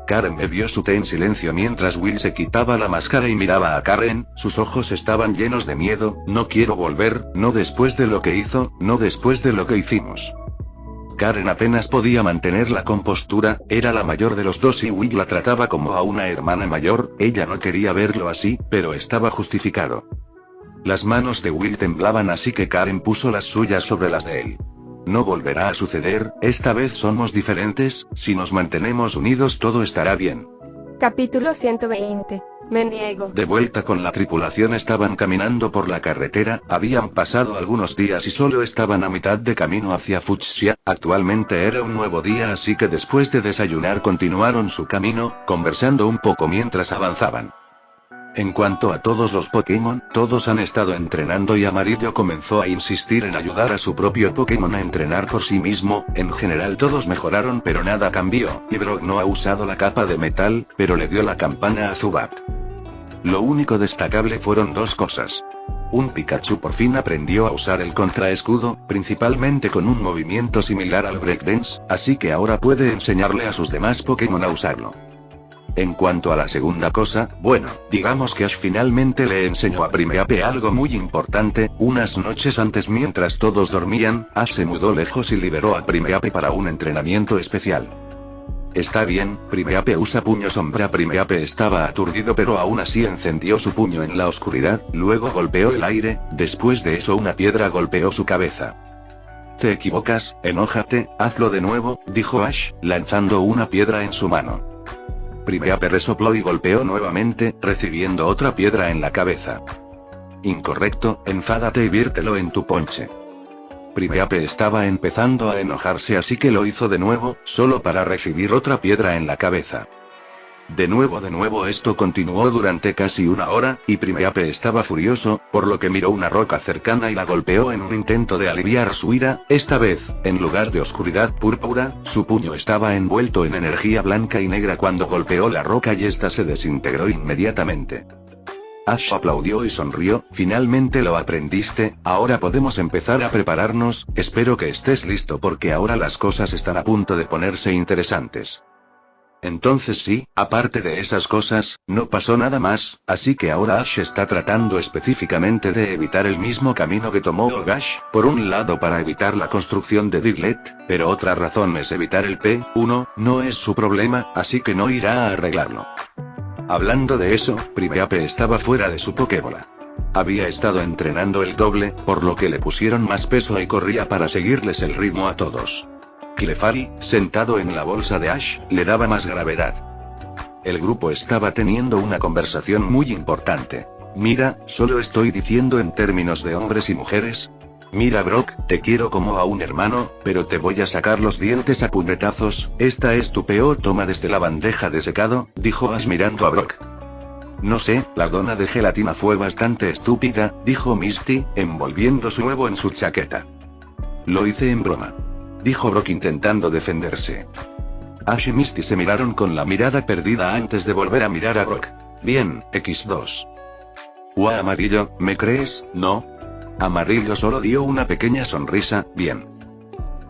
Karen bebió su té en silencio mientras Will se quitaba la máscara y miraba a Karen, sus ojos estaban llenos de miedo. No quiero volver, no después de lo que hizo, no después de lo que hicimos. Karen apenas podía mantener la compostura, era la mayor de los dos y Will la trataba como a una hermana mayor. Ella no quería verlo así, pero estaba justificado. Las manos de Will temblaban así que Karen puso las suyas sobre las de él. No volverá a suceder, esta vez somos diferentes, si nos mantenemos unidos todo estará bien. Capítulo 120. Me niego. De vuelta con la tripulación estaban caminando por la carretera, habían pasado algunos días y solo estaban a mitad de camino hacia Fuchsia. Actualmente era un nuevo día así que después de desayunar continuaron su camino, conversando un poco mientras avanzaban. En cuanto a todos los Pokémon, todos han estado entrenando y Amarillo comenzó a insistir en ayudar a su propio Pokémon a entrenar por sí mismo. En general todos mejoraron pero nada cambió, y Brock no ha usado la capa de metal, pero le dio la campana a Zubat. Lo único destacable fueron dos cosas. Un Pikachu por fin aprendió a usar el contraescudo, principalmente con un movimiento similar al breakdance, así que ahora puede enseñarle a sus demás Pokémon a usarlo. En cuanto a la segunda cosa, bueno, digamos que Ash finalmente le enseñó a Primeape algo muy importante. Unas noches antes, mientras todos dormían, Ash se mudó lejos y liberó a Primeape para un entrenamiento especial. Está bien, Primeape usa puño sombra. Primeape estaba aturdido, pero aún así encendió su puño en la oscuridad, luego golpeó el aire, después de eso una piedra golpeó su cabeza. Te equivocas, enójate, hazlo de nuevo, dijo Ash, lanzando una piedra en su mano. Primeape resopló y golpeó nuevamente, recibiendo otra piedra en la cabeza. Incorrecto, enfádate y viértelo en tu ponche. Primeape estaba empezando a enojarse, así que lo hizo de nuevo, solo para recibir otra piedra en la cabeza. De nuevo esto continuó durante casi una hora, y Primeape estaba furioso, por lo que miró una roca cercana y la golpeó en un intento de aliviar su ira. Esta vez, en lugar de oscuridad púrpura, su puño estaba envuelto en energía blanca y negra cuando golpeó la roca y esta se desintegró inmediatamente. Ash aplaudió y sonrió. Finalmente lo aprendiste, ahora podemos empezar a prepararnos. Espero que estés listo porque ahora las cosas están a punto de ponerse interesantes. Entonces sí, aparte de esas cosas, no pasó nada más, así que ahora Ash está tratando específicamente de evitar el mismo camino que tomó Ogash, por un lado para evitar la construcción de Diglett, pero otra razón es evitar el P1, no es su problema, así que no irá a arreglarlo. Hablando de eso, Primeape estaba fuera de su Pokébola. Había estado entrenando el doble, por lo que le pusieron más peso y corría para seguirles el ritmo a todos. Clefairy, sentado en la bolsa de Ash, le daba más gravedad. El grupo estaba teniendo una conversación muy importante. Mira, solo estoy diciendo en términos de hombres y mujeres. Mira Brock, te quiero como a un hermano, pero te voy a sacar los dientes a puñetazos. Esta es tu peor toma desde la bandeja de secado, dijo Ash mirando a Brock. No sé, la dona de gelatina fue bastante estúpida, dijo Misty, envolviendo su huevo en su chaqueta. Lo hice en broma, dijo Brock intentando defenderse. Ash y Misty se miraron con la mirada perdida antes de volver a mirar a Brock. Bien, X2. Amarillo, ¿me crees? No. Amarillo solo dio una pequeña sonrisa. Bien.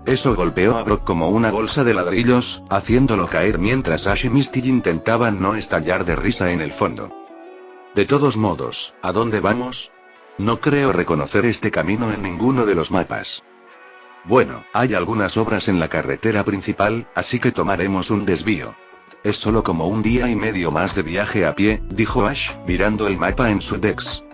Eso golpeó a Brock como una bolsa de ladrillos, haciéndolo caer mientras Ash y Misty intentaban no estallar de risa en el fondo. De todos modos, ¿a dónde vamos? No creo reconocer este camino en ninguno de los mapas. Bueno, hay algunas obras en la carretera principal, así que tomaremos un desvío. Es solo como un día y medio más de viaje a pie, dijo Ash, mirando el mapa en su Dex.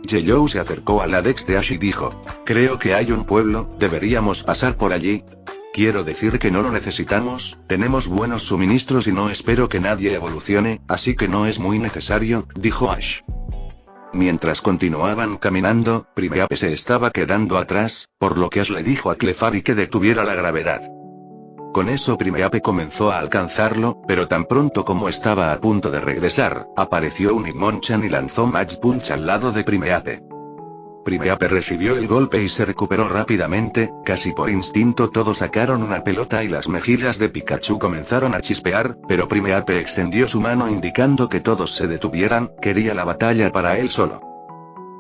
Yellow se acercó a la Dex de Ash y dijo, creo que hay un pueblo, deberíamos pasar por allí. Quiero decir que no lo necesitamos, tenemos buenos suministros y no espero que nadie evolucione, así que no es muy necesario, dijo Ash. Mientras continuaban caminando, Primeape se estaba quedando atrás, por lo que Ash le dijo a Clefairy que detuviera la gravedad. Con eso Primeape comenzó a alcanzarlo, pero tan pronto como estaba a punto de regresar, apareció un Hitmonchan y lanzó Match Punch al lado de Primeape. Primeape recibió el golpe y se recuperó rápidamente, casi por instinto todos sacaron una pelota y las mejillas de Pikachu comenzaron a chispear, pero Primeape extendió su mano indicando que todos se detuvieran, quería la batalla para él solo.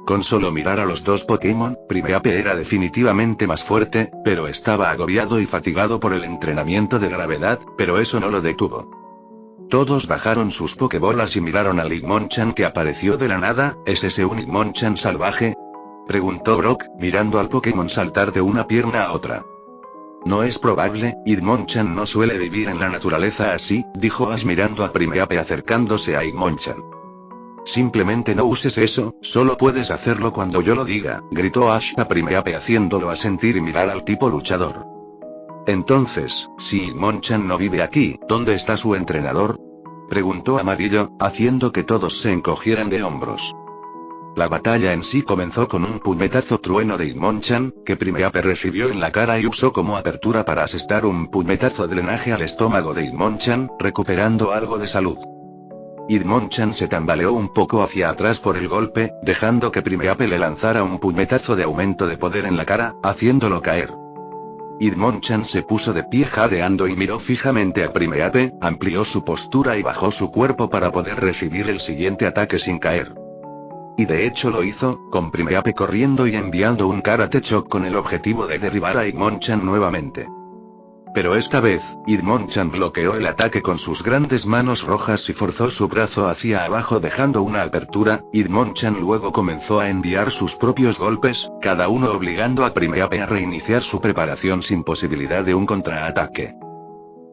Con solo mirar a los dos Pokémon, Primeape era definitivamente más fuerte, pero estaba agobiado y fatigado por el entrenamiento de gravedad, pero eso no lo detuvo. Todos bajaron sus Pokébolas y miraron al Hitmonchan que apareció de la nada. ¿Es ese un Hitmonchan salvaje?, preguntó Brock, mirando al Pokémon saltar de una pierna a otra. No es probable, Hitmonchan no suele vivir en la naturaleza así, dijo Ash mirando a Primeape acercándose a Hitmonchan. Simplemente no uses eso, solo puedes hacerlo cuando yo lo diga, gritó Ash a Primeape haciéndolo asentir y mirar al tipo luchador. Entonces, si Hitmonchan no vive aquí, ¿dónde está su entrenador?, preguntó Amarillo, haciendo que todos se encogieran de hombros. La batalla en sí comenzó con un puñetazo trueno de Hitmonchan, que Primeape recibió en la cara y usó como apertura para asestar un puñetazo de drenaje al estómago de Hitmonchan, recuperando algo de salud. Hitmonchan se tambaleó un poco hacia atrás por el golpe, dejando que Primeape le lanzara un puñetazo de aumento de poder en la cara, haciéndolo caer. Hitmonchan se puso de pie jadeando y miró fijamente a Primeape, amplió su postura y bajó su cuerpo para poder recibir el siguiente ataque sin caer. Y de hecho lo hizo, con Primeape corriendo y enviando un Karate Chop con el objetivo de derribar a Hitmonchan nuevamente. Pero esta vez, Hitmonchan bloqueó el ataque con sus grandes manos rojas y forzó su brazo hacia abajo dejando una apertura. Hitmonchan luego comenzó a enviar sus propios golpes, cada uno obligando a Primeape a reiniciar su preparación sin posibilidad de un contraataque.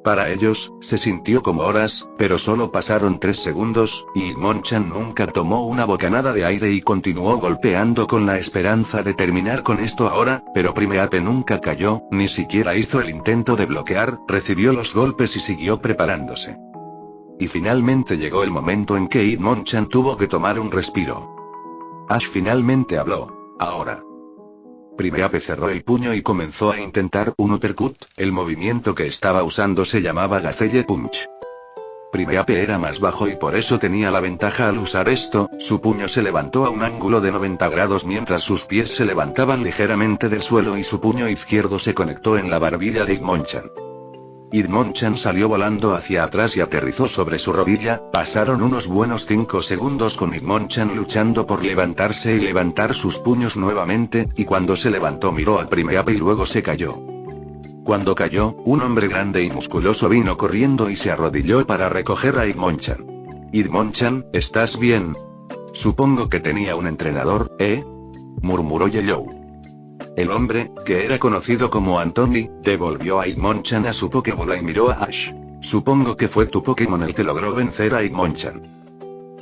Para ellos, se sintió como horas, pero solo pasaron 3 segundos, y Hitmonchan nunca tomó una bocanada de aire y continuó golpeando con la esperanza de terminar con esto ahora, pero Primeape nunca cayó, ni siquiera hizo el intento de bloquear, recibió los golpes y siguió preparándose. Y finalmente llegó el momento en que Hitmonchan tuvo que tomar un respiro. Ash finalmente habló. Ahora. Primeape cerró el puño y comenzó a intentar un uppercut, el movimiento que estaba usando se llamaba Gazelle Punch. Primeape era más bajo y por eso tenía la ventaja al usar esto, su puño se levantó a un ángulo de 90 grados mientras sus pies se levantaban ligeramente del suelo y su puño izquierdo se conectó en la barbilla de Hitmonchan. Hitmonchan salió volando hacia atrás y aterrizó sobre su rodilla. Pasaron unos buenos 5 segundos con Hitmonchan luchando por levantarse y levantar sus puños nuevamente, y cuando se levantó miró a Primeape y luego se cayó. Cuando cayó, un hombre grande y musculoso vino corriendo y se arrodilló para recoger a Hitmonchan. Hitmonchan, ¿estás bien? Supongo que tenía un entrenador, ¿eh? Murmuró Yellow. El hombre, que era conocido como Anthony, devolvió a Hitmonchan a su Pokébola y miró a Ash. Supongo que fue tu Pokémon el que logró vencer a Hitmonchan.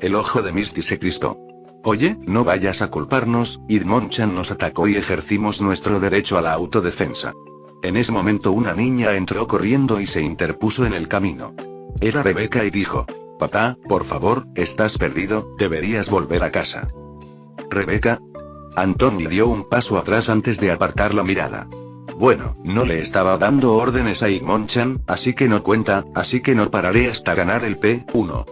El ojo de Misty se crispó. Oye, no vayas a culparnos, Hitmonchan nos atacó y ejercimos nuestro derecho a la autodefensa. En ese momento una niña entró corriendo y se interpuso en el camino. Era Rebecca y dijo: Papá, por favor, estás perdido, deberías volver a casa. Rebecca. Anthony dio un paso atrás antes de apartar la mirada. Bueno, no le estaba dando órdenes a Hitmonchan, así que no cuenta, así que no pararé hasta ganar el P1.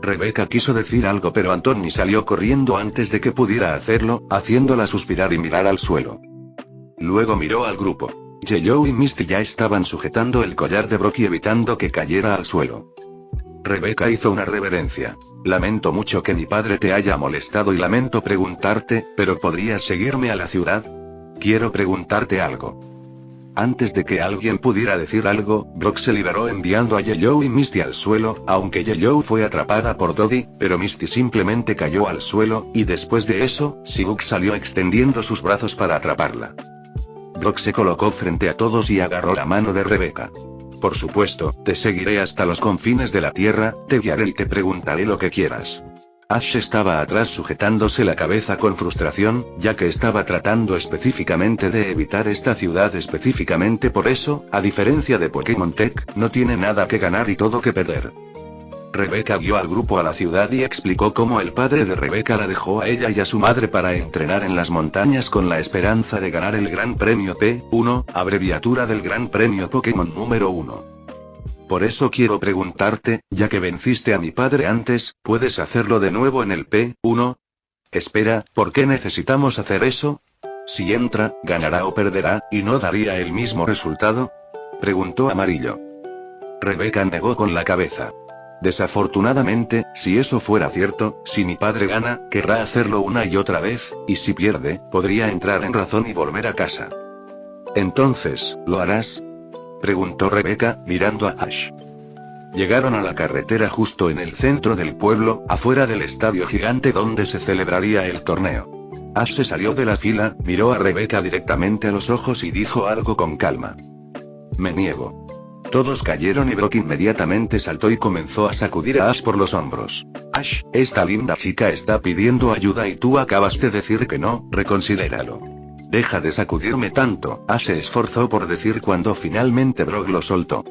Rebecca quiso decir algo pero Anthony salió corriendo antes de que pudiera hacerlo, haciéndola suspirar y mirar al suelo. Luego miró al grupo. Yellow y Misty ya estaban sujetando el collar de Brock y evitando que cayera al suelo. Rebecca hizo una reverencia. Lamento mucho que mi padre te haya molestado y lamento preguntarte, ¿pero podrías seguirme a la ciudad? Quiero preguntarte algo. Antes de que alguien pudiera decir algo, Brock se liberó enviando a Yellow y Misty al suelo, aunque Yellow fue atrapada por Dodie, pero Misty simplemente cayó al suelo, y después de eso, Psyduck salió extendiendo sus brazos para atraparla. Brock se colocó frente a todos y agarró la mano de Rebecca. Por supuesto, te seguiré hasta los confines de la tierra, te guiaré y te preguntaré lo que quieras. Ash estaba atrás sujetándose la cabeza con frustración, ya que estaba tratando específicamente de evitar esta ciudad específicamente por eso, a diferencia de Pokémon Tech, no tiene nada que ganar y todo que perder. Rebecca guió al grupo a la ciudad y explicó cómo el padre de Rebecca la dejó a ella y a su madre para entrenar en las montañas con la esperanza de ganar el Gran Premio P1, abreviatura del Gran Premio Pokémon número 1. Por eso quiero preguntarte, ya que venciste a mi padre antes, ¿puedes hacerlo de nuevo en el P1? Espera, ¿por qué necesitamos hacer eso? Si entra, ganará o perderá, y no daría el mismo resultado. Preguntó Amarillo. Rebecca negó con la cabeza. Desafortunadamente, si eso fuera cierto, si mi padre gana, querrá hacerlo una y otra vez, y si pierde, podría entrar en razón y volver a casa. Entonces, ¿lo harás? Preguntó Rebecca, mirando a Ash. Llegaron a la carretera justo en el centro del pueblo, afuera del estadio gigante donde se celebraría el torneo. Ash se salió de la fila, miró a Rebecca directamente a los ojos y dijo algo con calma. Me niego. Todos cayeron y Brock inmediatamente saltó y comenzó a sacudir a Ash por los hombros. Ash, esta linda chica está pidiendo ayuda y tú acabas de decir que no, reconsidéralo. Deja de sacudirme tanto, Ash se esforzó por decir cuando finalmente Brock lo soltó.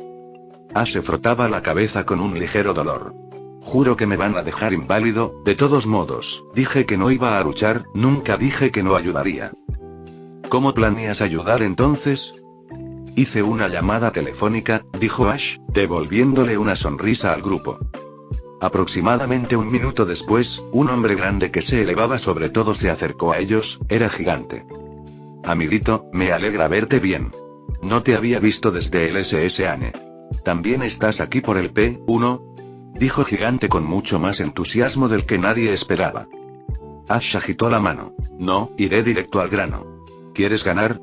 Ash se frotaba la cabeza con un ligero dolor. Juro que me van a dejar inválido, de todos modos, dije que no iba a luchar, nunca dije que no ayudaría. ¿Cómo planeas ayudar entonces? Hice una llamada telefónica, dijo Ash, devolviéndole una sonrisa al grupo. Aproximadamente un minuto después, un hombre grande que se elevaba sobre todo se acercó a ellos, era Gigante. Amiguito, me alegra verte bien. No te había visto desde el SSN. ¿También estás aquí por el P1? Dijo Gigante con mucho más entusiasmo del que nadie esperaba. Ash agitó la mano. No, iré directo al grano. ¿Quieres ganar?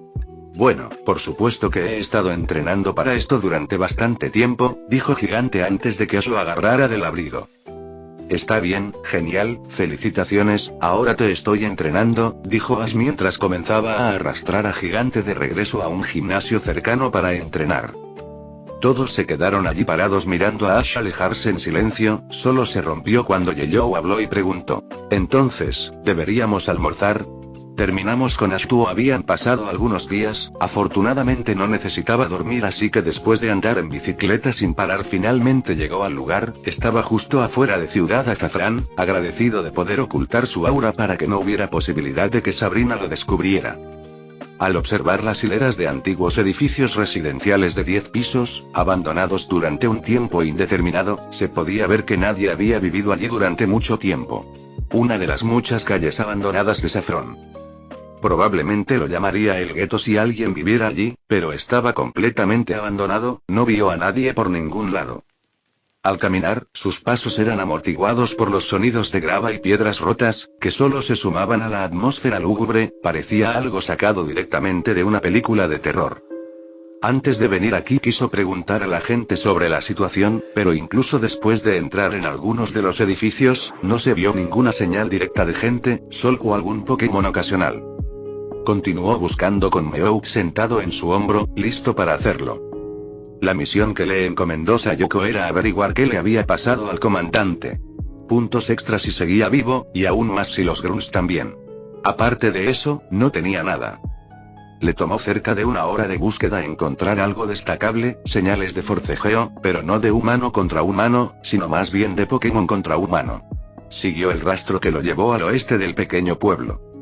Bueno, por supuesto que he estado entrenando para esto durante bastante tiempo, dijo Gigante antes de que Ash lo agarrara del abrigo. Está bien, genial, felicitaciones, ahora te estoy entrenando, dijo Ash mientras comenzaba a arrastrar a Gigante de regreso a un gimnasio cercano para entrenar. Todos se quedaron allí parados mirando a Ash alejarse en silencio, solo se rompió cuando Yellow habló y preguntó. Entonces, ¿deberíamos almorzar? Terminamos con Ash. Habían pasado algunos días, afortunadamente no necesitaba dormir, así que después de andar en bicicleta sin parar finalmente llegó al lugar. Estaba justo afuera de Ciudad Azafrán, agradecido de poder ocultar su aura para que no hubiera posibilidad de que Sabrina lo descubriera. Al observar las hileras de antiguos edificios residenciales de 10 pisos, abandonados durante un tiempo indeterminado, se podía ver que nadie había vivido allí durante mucho tiempo. Una de las muchas calles abandonadas de Saffron. Probablemente lo llamaría el gueto si alguien viviera allí, pero estaba completamente abandonado, no vio a nadie por ningún lado. Al caminar, sus pasos eran amortiguados por los sonidos de grava y piedras rotas, que solo se sumaban a la atmósfera lúgubre, parecía algo sacado directamente de una película de terror. Antes de venir aquí quiso preguntar a la gente sobre la situación, pero incluso después de entrar en algunos de los edificios, no se vio ninguna señal directa de gente, solo algún Pokémon ocasional. Continuó buscando con Meowth sentado en su hombro, listo para hacerlo. La misión que le encomendó Sayoko era averiguar qué le había pasado al comandante. Puntos extras si seguía vivo, y aún más si los grunts también. Aparte de eso, no tenía nada. Le tomó cerca de una hora de búsqueda encontrar algo destacable, señales de forcejeo, pero no de humano contra humano, sino más bien de Pokémon contra humano. Siguió el rastro que lo llevó al oeste del pequeño pueblo.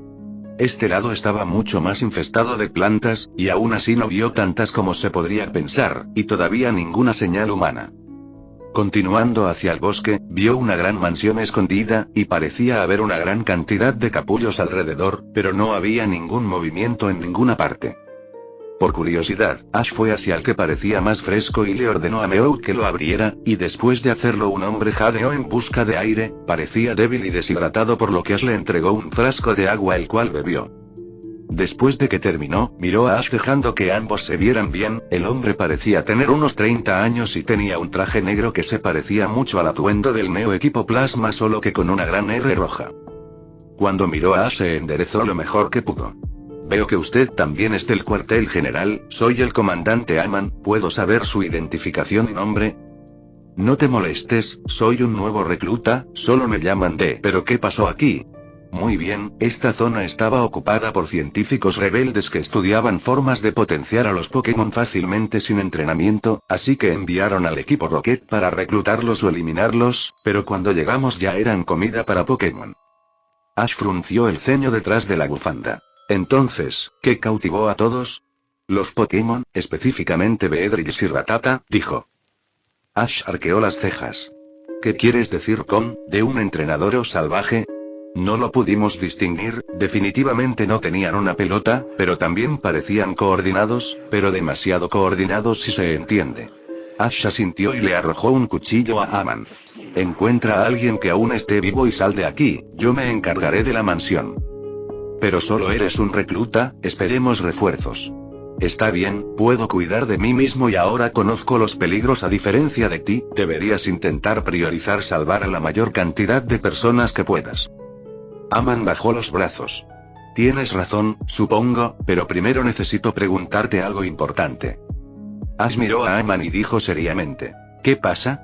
Este lado estaba mucho más infestado de plantas, y aún así no vio tantas como se podría pensar, y todavía ninguna señal humana. Continuando hacia el bosque, vio una gran mansión escondida, y parecía haber una gran cantidad de capullos alrededor, pero no había ningún movimiento en ninguna parte. Por curiosidad, Ash fue hacia el que parecía más fresco y le ordenó a Meowth que lo abriera, y después de hacerlo un hombre jadeó en busca de aire, parecía débil y deshidratado por lo que Ash le entregó un frasco de agua el cual bebió. Después de que terminó, miró a Ash dejando que ambos se vieran bien. El hombre parecía tener unos 30 años y tenía un traje negro que se parecía mucho al atuendo del Neo Equipo Plasma solo que con una gran R roja. Cuando miró a Ash se enderezó lo mejor que pudo. Veo que usted también es del cuartel general, soy el comandante Aman, ¿puedo saber su identificación y nombre? No te molestes, soy un nuevo recluta, solo me llaman D. ¿Pero qué pasó aquí? Muy bien, esta zona estaba ocupada por científicos rebeldes que estudiaban formas de potenciar a los Pokémon fácilmente sin entrenamiento, así que enviaron al equipo Rocket para reclutarlos o eliminarlos, pero cuando llegamos ya eran comida para Pokémon. Ash frunció el ceño detrás de la bufanda. Entonces, ¿qué cautivó a todos? Los Pokémon, específicamente Beedrill y Rattata, dijo. Ash arqueó las cejas. ¿Qué quieres decir con, de un entrenador o salvaje? No lo pudimos distinguir, definitivamente no tenían una pelota, pero también parecían coordinados, pero demasiado coordinados si se entiende. Ash asintió y le arrojó un cuchillo a Aman. Encuentra a alguien que aún esté vivo y sal de aquí, yo me encargaré de la mansión. Pero solo eres un recluta, esperemos refuerzos. Está bien, puedo cuidar de mí mismo y ahora conozco los peligros a diferencia de ti, deberías intentar priorizar salvar a la mayor cantidad de personas que puedas. Aman bajó los brazos. Tienes razón, supongo, pero primero necesito preguntarte algo importante. Ash miró a Aman y dijo seriamente. ¿Qué pasa?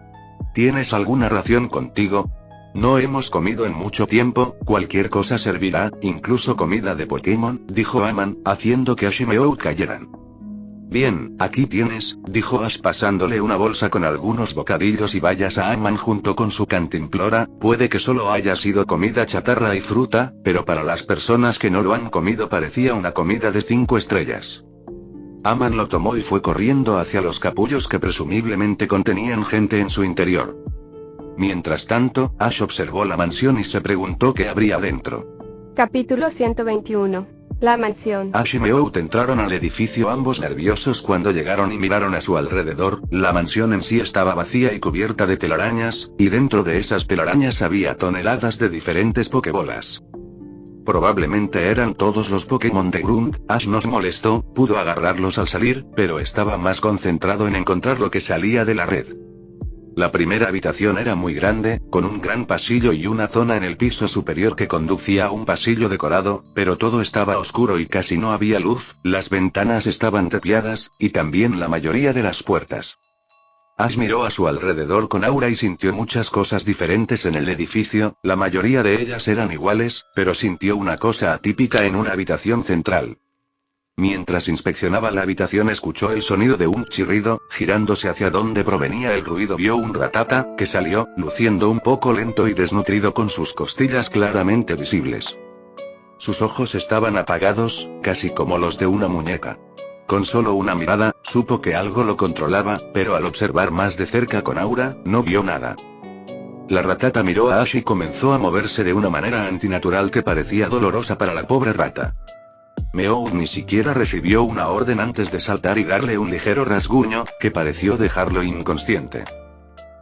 ¿Tienes alguna ración contigo? No hemos comido en mucho tiempo, cualquier cosa servirá, incluso comida de Pokémon, dijo Aman, haciendo que Ash y Meowth cayeran. Bien, aquí tienes, dijo Ash pasándole una bolsa con algunos bocadillos y bayas a Aman junto con su cantimplora. Puede que solo haya sido comida chatarra y fruta, pero para las personas que no lo han comido parecía una comida de 5 estrellas. Aman lo tomó y fue corriendo hacia los capullos que presumiblemente contenían gente en su interior. Mientras tanto, Ash observó la mansión y se preguntó qué habría dentro. Capítulo 121. La mansión. Ash y Meowth entraron al edificio ambos nerviosos cuando llegaron y miraron a su alrededor. La mansión en sí estaba vacía y cubierta de telarañas, y dentro de esas telarañas había toneladas de diferentes pokebolas. Probablemente eran todos los Pokémon de Grunt. Ash nos molestó, pudo agarrarlos al salir, pero estaba más concentrado en encontrar lo que salía de la red. La primera habitación era muy grande, con un gran pasillo y una zona en el piso superior que conducía a un pasillo decorado, pero todo estaba oscuro y casi no había luz, las ventanas estaban tapiadas, y también la mayoría de las puertas. Ash miró a su alrededor con aura y sintió muchas cosas diferentes en el edificio, la mayoría de ellas eran iguales, pero sintió una cosa atípica en una habitación central. Mientras inspeccionaba la habitación escuchó el sonido de un chirrido, girándose hacia donde provenía el ruido vio un Rattata, que salió, luciendo un poco lento y desnutrido con sus costillas claramente visibles. Sus ojos estaban apagados, casi como los de una muñeca. Con solo una mirada, supo que algo lo controlaba, pero al observar más de cerca con aura, no vio nada. La Rattata miró a Ash y comenzó a moverse de una manera antinatural que parecía dolorosa para la pobre rata. Meowth ni siquiera recibió una orden antes de saltar y darle un ligero rasguño, que pareció dejarlo inconsciente.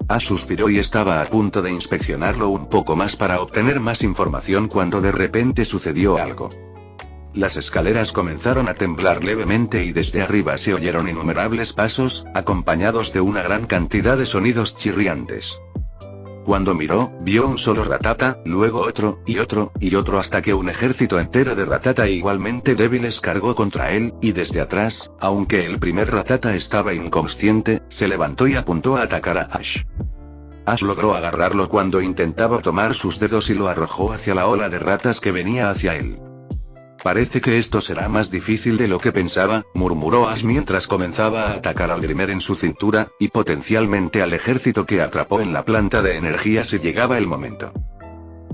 Ash suspiró y estaba a punto de inspeccionarlo un poco más para obtener más información cuando de repente sucedió algo. Las escaleras comenzaron a temblar levemente y desde arriba se oyeron innumerables pasos, acompañados de una gran cantidad de sonidos chirriantes. Cuando miró, vio un solo Rattata, luego otro, y otro, y otro hasta que un ejército entero de Rattata igualmente débiles cargó contra él, y desde atrás, aunque el primer Rattata estaba inconsciente, se levantó y apuntó a atacar a Ash. Ash logró agarrarlo cuando intentaba tomar sus dedos y lo arrojó hacia la ola de ratas que venía hacia él. Parece que esto será más difícil de lo que pensaba, murmuró Ash mientras comenzaba a atacar al Grimer en su cintura, y potencialmente al ejército que atrapó en la planta de energía si llegaba el momento.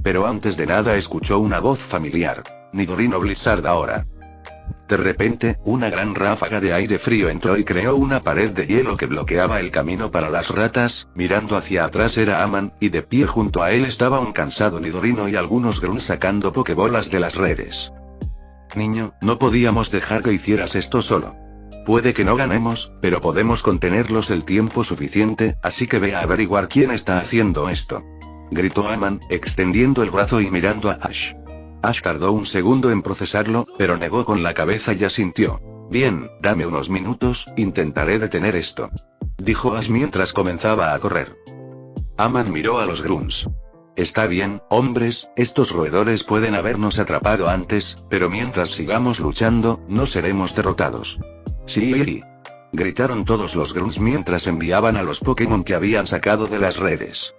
Pero antes de nada escuchó una voz familiar. Nidorino Blizzard ahora. De repente, una gran ráfaga de aire frío entró y creó una pared de hielo que bloqueaba el camino para las ratas. Mirando hacia atrás era Aman, y de pie junto a él estaba un cansado Nidorino y algunos grunts sacando pokebolas de las redes. Niño, no podíamos dejar que hicieras esto solo. Puede que no ganemos, pero podemos contenerlos el tiempo suficiente, así que ve a averiguar quién está haciendo esto. Gritó Aman, extendiendo el brazo y mirando a Ash. Ash tardó un segundo en procesarlo, pero negó con la cabeza y asintió. Bien, dame unos minutos, intentaré detener esto. Dijo Ash mientras comenzaba a correr. Aman miró a los grunts. Está bien, hombres, estos roedores pueden habernos atrapado antes, pero mientras sigamos luchando, no seremos derrotados. Sí, gritaron todos los grunts mientras enviaban a los Pokémon que habían sacado de las redes.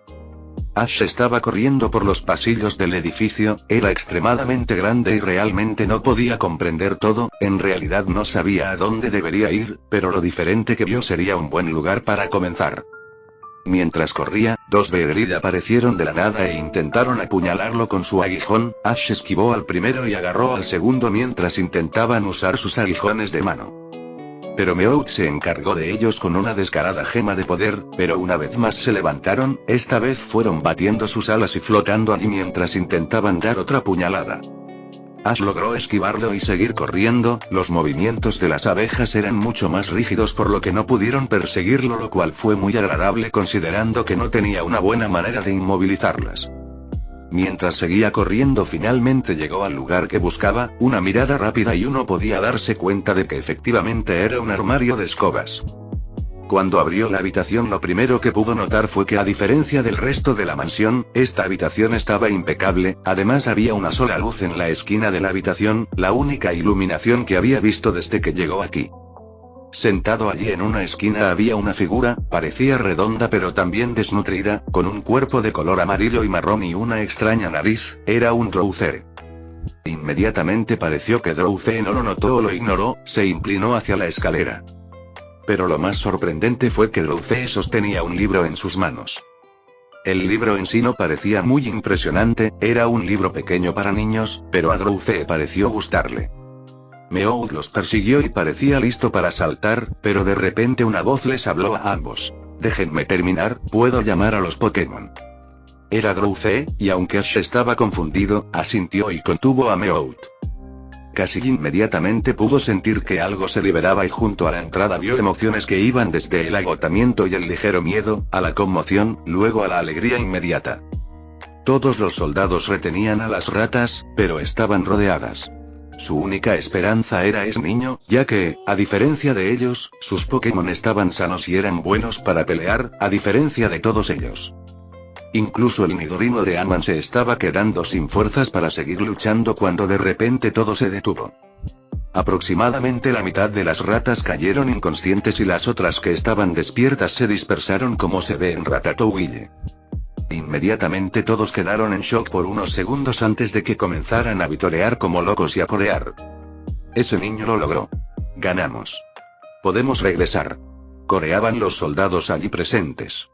Ash estaba corriendo por los pasillos del edificio, era extremadamente grande y realmente no podía comprender todo, en realidad no sabía a dónde debería ir, pero lo diferente que vio sería un buen lugar para comenzar. Mientras corría, dos Beedrill aparecieron de la nada e intentaron apuñalarlo con su aguijón. Ash esquivó al primero y agarró al segundo mientras intentaban usar sus aguijones de mano. Pero Meowth se encargó de ellos con una descarada gema de poder, pero una vez más se levantaron, esta vez fueron batiendo sus alas y flotando allí mientras intentaban dar otra puñalada. Ash logró esquivarlo y seguir corriendo, los movimientos de las abejas eran mucho más rígidos por lo que no pudieron perseguirlo, lo cual fue muy agradable considerando que no tenía una buena manera de inmovilizarlas. Mientras seguía corriendo finalmente llegó al lugar que buscaba, una mirada rápida y uno podía darse cuenta de que efectivamente era un armario de escobas. Cuando abrió la habitación lo primero que pudo notar fue que a diferencia del resto de la mansión, esta habitación estaba impecable, además había una sola luz en la esquina de la habitación, la única iluminación que había visto desde que llegó aquí. Sentado allí en una esquina había una figura, parecía redonda pero también desnutrida, con un cuerpo de color amarillo y marrón y una extraña nariz, era un Drowzee. Inmediatamente pareció que Drowzee no lo notó o lo ignoró, se inclinó hacia la escalera. Pero lo más sorprendente fue que Drowzee sostenía un libro en sus manos. El libro en sí no parecía muy impresionante, era un libro pequeño para niños, pero a Drowzee pareció gustarle. Meowth los persiguió y parecía listo para saltar, pero de repente una voz les habló a ambos. Déjenme terminar, puedo llamar a los Pokémon. Era Drowzee, y aunque Ash estaba confundido, asintió y contuvo a Meowth. Casi inmediatamente pudo sentir que algo se liberaba y junto a la entrada vio emociones que iban desde el agotamiento y el ligero miedo, a la conmoción, luego a la alegría inmediata. Todos los soldados retenían a las ratas, pero estaban rodeadas. Su única esperanza era ese niño, ya que, a diferencia de ellos, sus Pokémon estaban sanos y eran buenos para pelear, a diferencia de todos ellos. Incluso el Nidorino de Aman se estaba quedando sin fuerzas para seguir luchando cuando de repente todo se detuvo. Aproximadamente la mitad de las ratas cayeron inconscientes y las otras que estaban despiertas se dispersaron como se ve en Ratatouille. Inmediatamente todos quedaron en shock por unos segundos antes de que comenzaran a vitorear como locos y a corear. Ese niño lo logró. Ganamos. Podemos regresar. Coreaban los soldados allí presentes.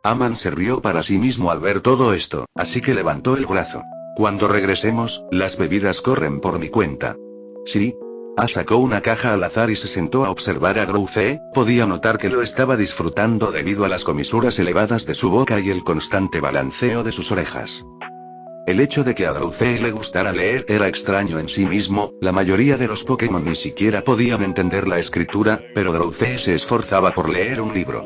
Aman se rió para sí mismo al ver todo esto, así que levantó el brazo. Cuando regresemos, las bebidas corren por mi cuenta. Sí. Ash sacó una caja al azar y se sentó a observar a Drowzee. Podía notar que lo estaba disfrutando debido a las comisuras elevadas de su boca y el constante balanceo de sus orejas. El hecho de que a Drowzee le gustara leer era extraño en sí mismo, la mayoría de los Pokémon ni siquiera podían entender la escritura, pero Drowzee se esforzaba por leer un libro.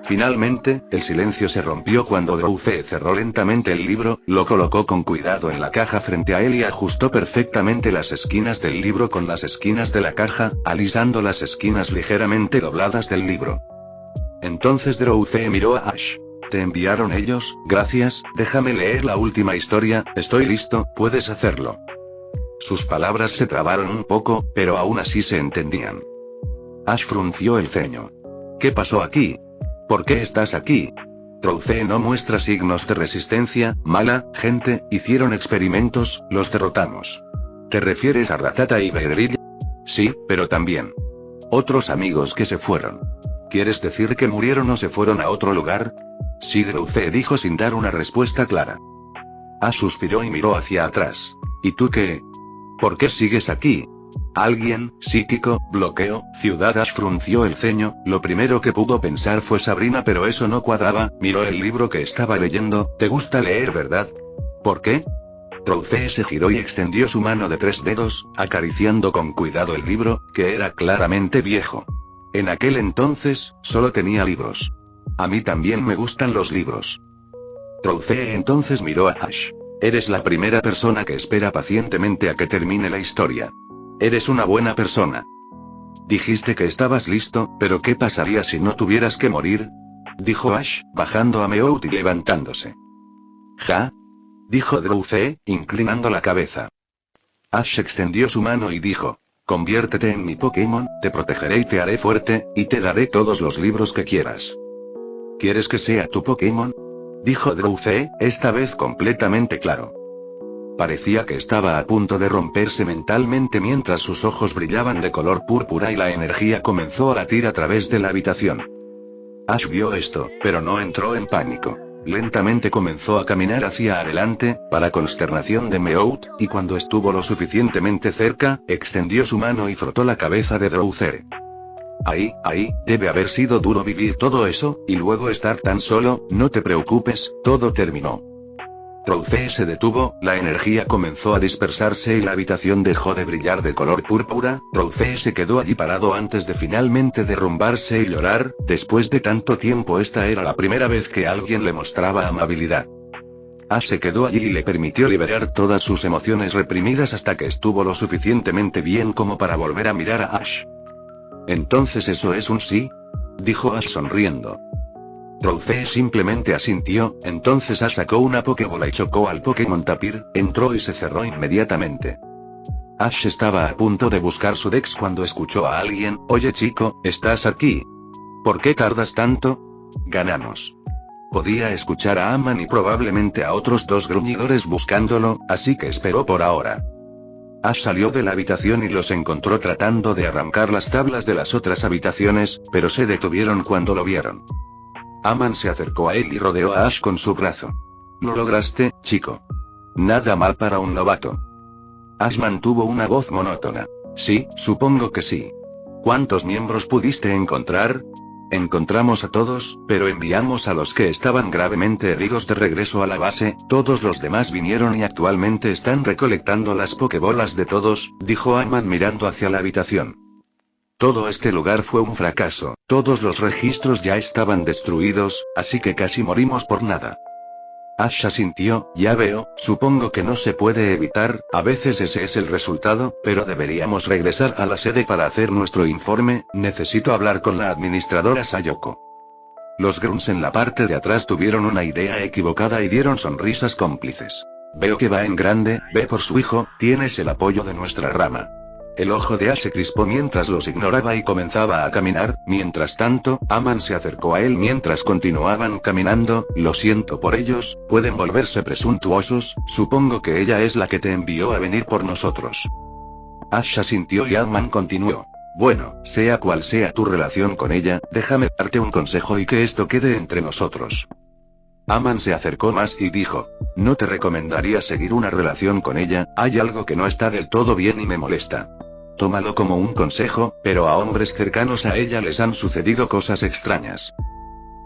Finalmente, el silencio se rompió cuando Drowzee cerró lentamente el libro, lo colocó con cuidado en la caja frente a él y ajustó perfectamente las esquinas del libro con las esquinas de la caja, alisando las esquinas ligeramente dobladas del libro. Entonces Drowzee miró a Ash. ¿Te enviaron ellos? Gracias, déjame leer la última historia, estoy listo, puedes hacerlo. Sus palabras se trabaron un poco, pero aún así se entendían. Ash frunció el ceño. ¿Qué pasó aquí? ¿Por qué estás aquí? Drowzee no muestra signos de resistencia, mala gente, hicieron experimentos, los derrotamos. ¿Te refieres a Rattata y Beedrill? Sí, pero también otros amigos que se fueron. ¿Quieres decir que murieron o se fueron a otro lugar? Sí, Drowzee dijo sin dar una respuesta clara. Ash suspiró y miró hacia atrás. ¿Y tú qué? ¿Por qué sigues aquí? ¿Alguien, psíquico, bloqueo, ciudad? Ash frunció el ceño, lo primero que pudo pensar fue Sabrina pero eso no cuadraba, miró el libro que estaba leyendo, ¿te gusta leer verdad? ¿Por qué? Drowzee se giró y extendió su mano de 3 dedos, acariciando con cuidado el libro, que era claramente viejo. En aquel entonces, solo tenía libros. A mí también me gustan los libros. Drowzee entonces miró a Ash. Eres la primera persona que espera pacientemente a que termine la historia. Eres una buena persona. Dijiste que estabas listo, pero ¿qué pasaría si no tuvieras que morir? Dijo Ash, bajando a Meowth y levantándose. ¿Ja? Dijo Drowzee, inclinando la cabeza. Ash extendió su mano y dijo. Conviértete en mi Pokémon, te protegeré y te haré fuerte, y te daré todos los libros que quieras. ¿Quieres que sea tu Pokémon? Dijo Drowzee, esta vez completamente claro. Parecía que estaba a punto de romperse mentalmente mientras sus ojos brillaban de color púrpura y la energía comenzó a latir a través de la habitación. Ash vio esto, pero no entró en pánico. Lentamente comenzó a caminar hacia adelante, para consternación de Meowth, y cuando estuvo lo suficientemente cerca, extendió su mano y frotó la cabeza de Drowzee. Ahí, debe haber sido duro vivir todo eso, y luego estar tan solo, no te preocupes, todo terminó. Drowzee se detuvo, la energía comenzó a dispersarse y la habitación dejó de brillar de color púrpura. Drowzee se quedó allí parado antes de finalmente derrumbarse y llorar. Después de tanto tiempo esta era la primera vez que alguien le mostraba amabilidad. Ash se quedó allí y le permitió liberar todas sus emociones reprimidas hasta que estuvo lo suficientemente bien como para volver a mirar a Ash. ¿Entonces eso es un sí? Dijo Ash sonriendo. Drowzee simplemente asintió, entonces Ash sacó una Pokébola y chocó al Pokémon Tapir, entró y se cerró inmediatamente. Ash estaba a punto de buscar su Dex cuando escuchó a alguien, oye chico, ¿estás aquí? ¿Por qué tardas tanto? Ganamos. Podía escuchar a Aman y probablemente a otros 2 gruñidores buscándolo, así que esperó por ahora. Ash salió de la habitación y los encontró tratando de arrancar las tablas de las otras habitaciones, pero se detuvieron cuando lo vieron. Aman se acercó a él y rodeó a Ash con su brazo. Lo lograste, chico. Nada mal para un novato. Ash mantuvo una voz monótona. Sí, supongo que sí. ¿Cuántos miembros pudiste encontrar? Encontramos a todos, pero enviamos a los que estaban gravemente heridos de regreso a la base, todos los demás vinieron y actualmente están recolectando las Pokébolas de todos, dijo Aman mirando hacia la habitación. Todo este lugar fue un fracaso, todos los registros ya estaban destruidos, así que casi morimos por nada. Ash asintió, ya veo, supongo que no se puede evitar, a veces ese es el resultado, pero deberíamos regresar a la sede para hacer nuestro informe, necesito hablar con la administradora Sayoko. Los grunts en la parte de atrás tuvieron una idea equivocada y dieron sonrisas cómplices. Veo que va en grande, ve por su hijo, tienes el apoyo de nuestra rama. El ojo de Ash se crispó mientras los ignoraba y comenzaba a caminar, mientras tanto, Aman se acercó a él mientras continuaban caminando, lo siento por ellos, pueden volverse presuntuosos, supongo que ella es la que te envió a venir por nosotros. Ash asintió y Aman continuó. Bueno, sea cual sea tu relación con ella, déjame darte un consejo y que esto quede entre nosotros. Aman se acercó más y dijo, no te recomendaría seguir una relación con ella, hay algo que no está del todo bien y me molesta. Tómalo como un consejo, pero a hombres cercanos a ella les han sucedido cosas extrañas.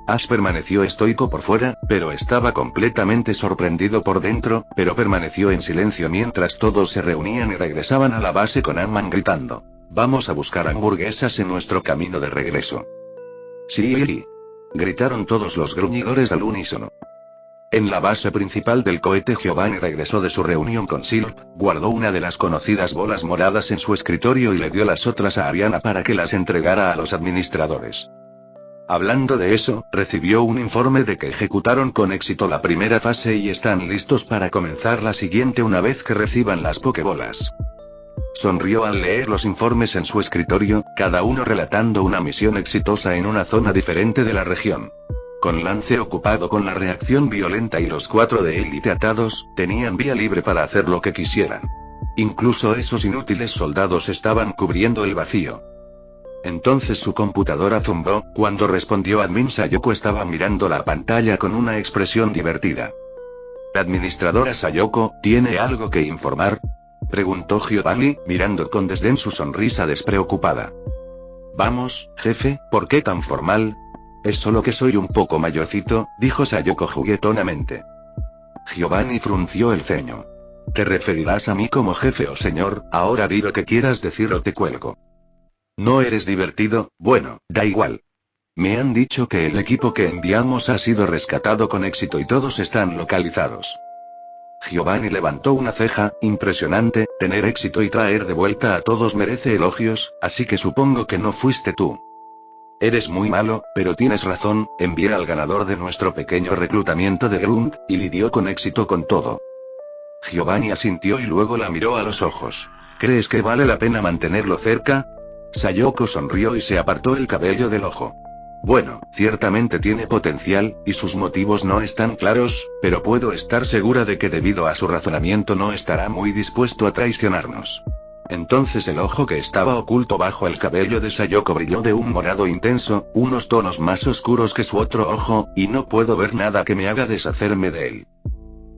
Ash permaneció estoico por fuera, pero estaba completamente sorprendido por dentro, pero permaneció en silencio mientras todos se reunían y regresaban a la base con Aman gritando. Vamos a buscar hamburguesas en nuestro camino de regreso. Sí. Gritaron todos los gruñidores al unísono. En la base principal del cohete Giovanni regresó de su reunión con Silp, guardó una de las conocidas bolas moradas en su escritorio y le dio las otras a Ariana para que las entregara a los administradores. Hablando de eso, recibió un informe de que ejecutaron con éxito la primera fase y están listos para comenzar la siguiente una vez que reciban las pokebolas. Sonrió al leer los informes en su escritorio, cada uno relatando una misión exitosa en una zona diferente de la región. Con Lance ocupado con la reacción violenta y los 4 de élite atados, tenían vía libre para hacer lo que quisieran. Incluso esos inútiles soldados estaban cubriendo el vacío. Entonces su computadora zumbó, cuando respondió Admin Sayoko estaba mirando la pantalla con una expresión divertida. ¿La administradora Sayoko tiene algo que informar?, preguntó Giovanni, mirando con desdén su sonrisa despreocupada. Vamos, jefe, ¿por qué tan formal? Es solo que soy un poco mayorcito, dijo Sayoko juguetonamente. Giovanni frunció el ceño. ¿Te referirás a mí como jefe o señor? Ahora di lo que quieras decir o te cuelgo. ¿No eres divertido? Bueno, da igual. Me han dicho que el equipo que enviamos ha sido rescatado con éxito y todos están localizados. Giovanni levantó una ceja, impresionante, tener éxito y traer de vuelta a todos merece elogios, así que supongo que no fuiste tú. Eres muy malo, pero tienes razón, envié al ganador de nuestro pequeño reclutamiento de Grunt, y lidió con éxito con todo. Giovanni asintió y luego la miró a los ojos. ¿Crees que vale la pena mantenerlo cerca? Sayoko sonrió y se apartó el cabello del ojo. Bueno, ciertamente tiene potencial, y sus motivos no están claros, pero puedo estar segura de que debido a su razonamiento no estará muy dispuesto a traicionarnos. Entonces el ojo que estaba oculto bajo el cabello de Sayoko brilló de un morado intenso, unos tonos más oscuros que su otro ojo, y no puedo ver nada que me haga deshacerme de él.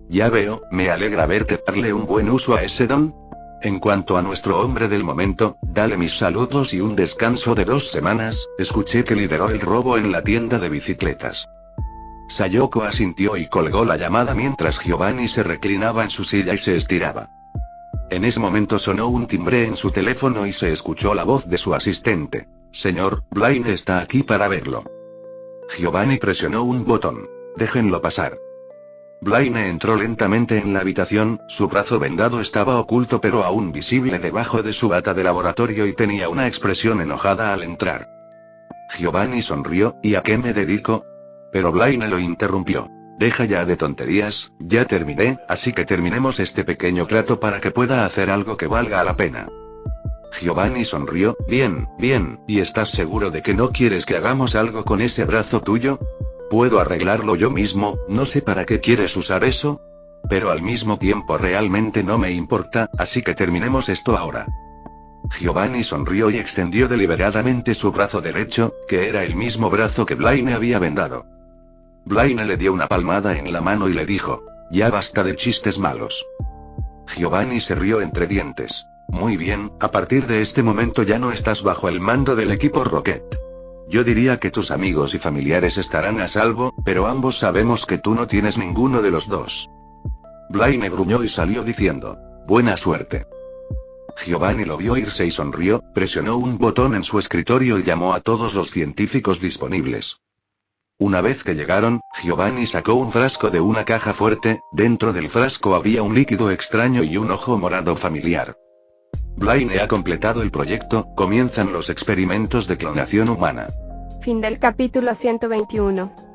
Ya veo, me alegra verte darle un buen uso a ese don. En cuanto a nuestro hombre del momento, dale mis saludos y un descanso de 2 semanas, escuché que lideró el robo en la tienda de bicicletas. Sayoko asintió y colgó la llamada mientras Giovanni se reclinaba en su silla y se estiraba. En ese momento sonó un timbre en su teléfono y se escuchó la voz de su asistente. Señor, Blaine está aquí para verlo. Giovanni presionó un botón. Déjenlo pasar. Blaine entró lentamente en la habitación, su brazo vendado estaba oculto pero aún visible debajo de su bata de laboratorio y tenía una expresión enojada al entrar. Giovanni sonrió, ¿y a qué me dedico? Pero Blaine lo interrumpió. Deja ya de tonterías, ya terminé, así que terminemos este pequeño trato para que pueda hacer algo que valga la pena. Giovanni sonrió, bien, ¿y estás seguro de que no quieres que hagamos algo con ese brazo tuyo? Puedo arreglarlo yo mismo, no sé para qué quieres usar eso. Pero al mismo tiempo realmente no me importa, así que terminemos esto ahora. Giovanni sonrió y extendió deliberadamente su brazo derecho, que era el mismo brazo que Blaine había vendado. Blaine le dio una palmada en la mano y le dijo, ya basta de chistes malos. Giovanni se rió entre dientes. Muy bien, a partir de este momento ya no estás bajo el mando del equipo Rocket. Yo diría que tus amigos y familiares estarán a salvo, pero ambos sabemos que tú no tienes ninguno de los dos. Blaine gruñó y salió diciendo, buena suerte. Giovanni lo vio irse y sonrió, presionó un botón en su escritorio y llamó a todos los científicos disponibles. Una vez que llegaron, Giovanni sacó un frasco de una caja fuerte, dentro del frasco había un líquido extraño y un ojo morado familiar. Blaine ha completado el proyecto, comienzan los experimentos de clonación humana. Fin del capítulo 121.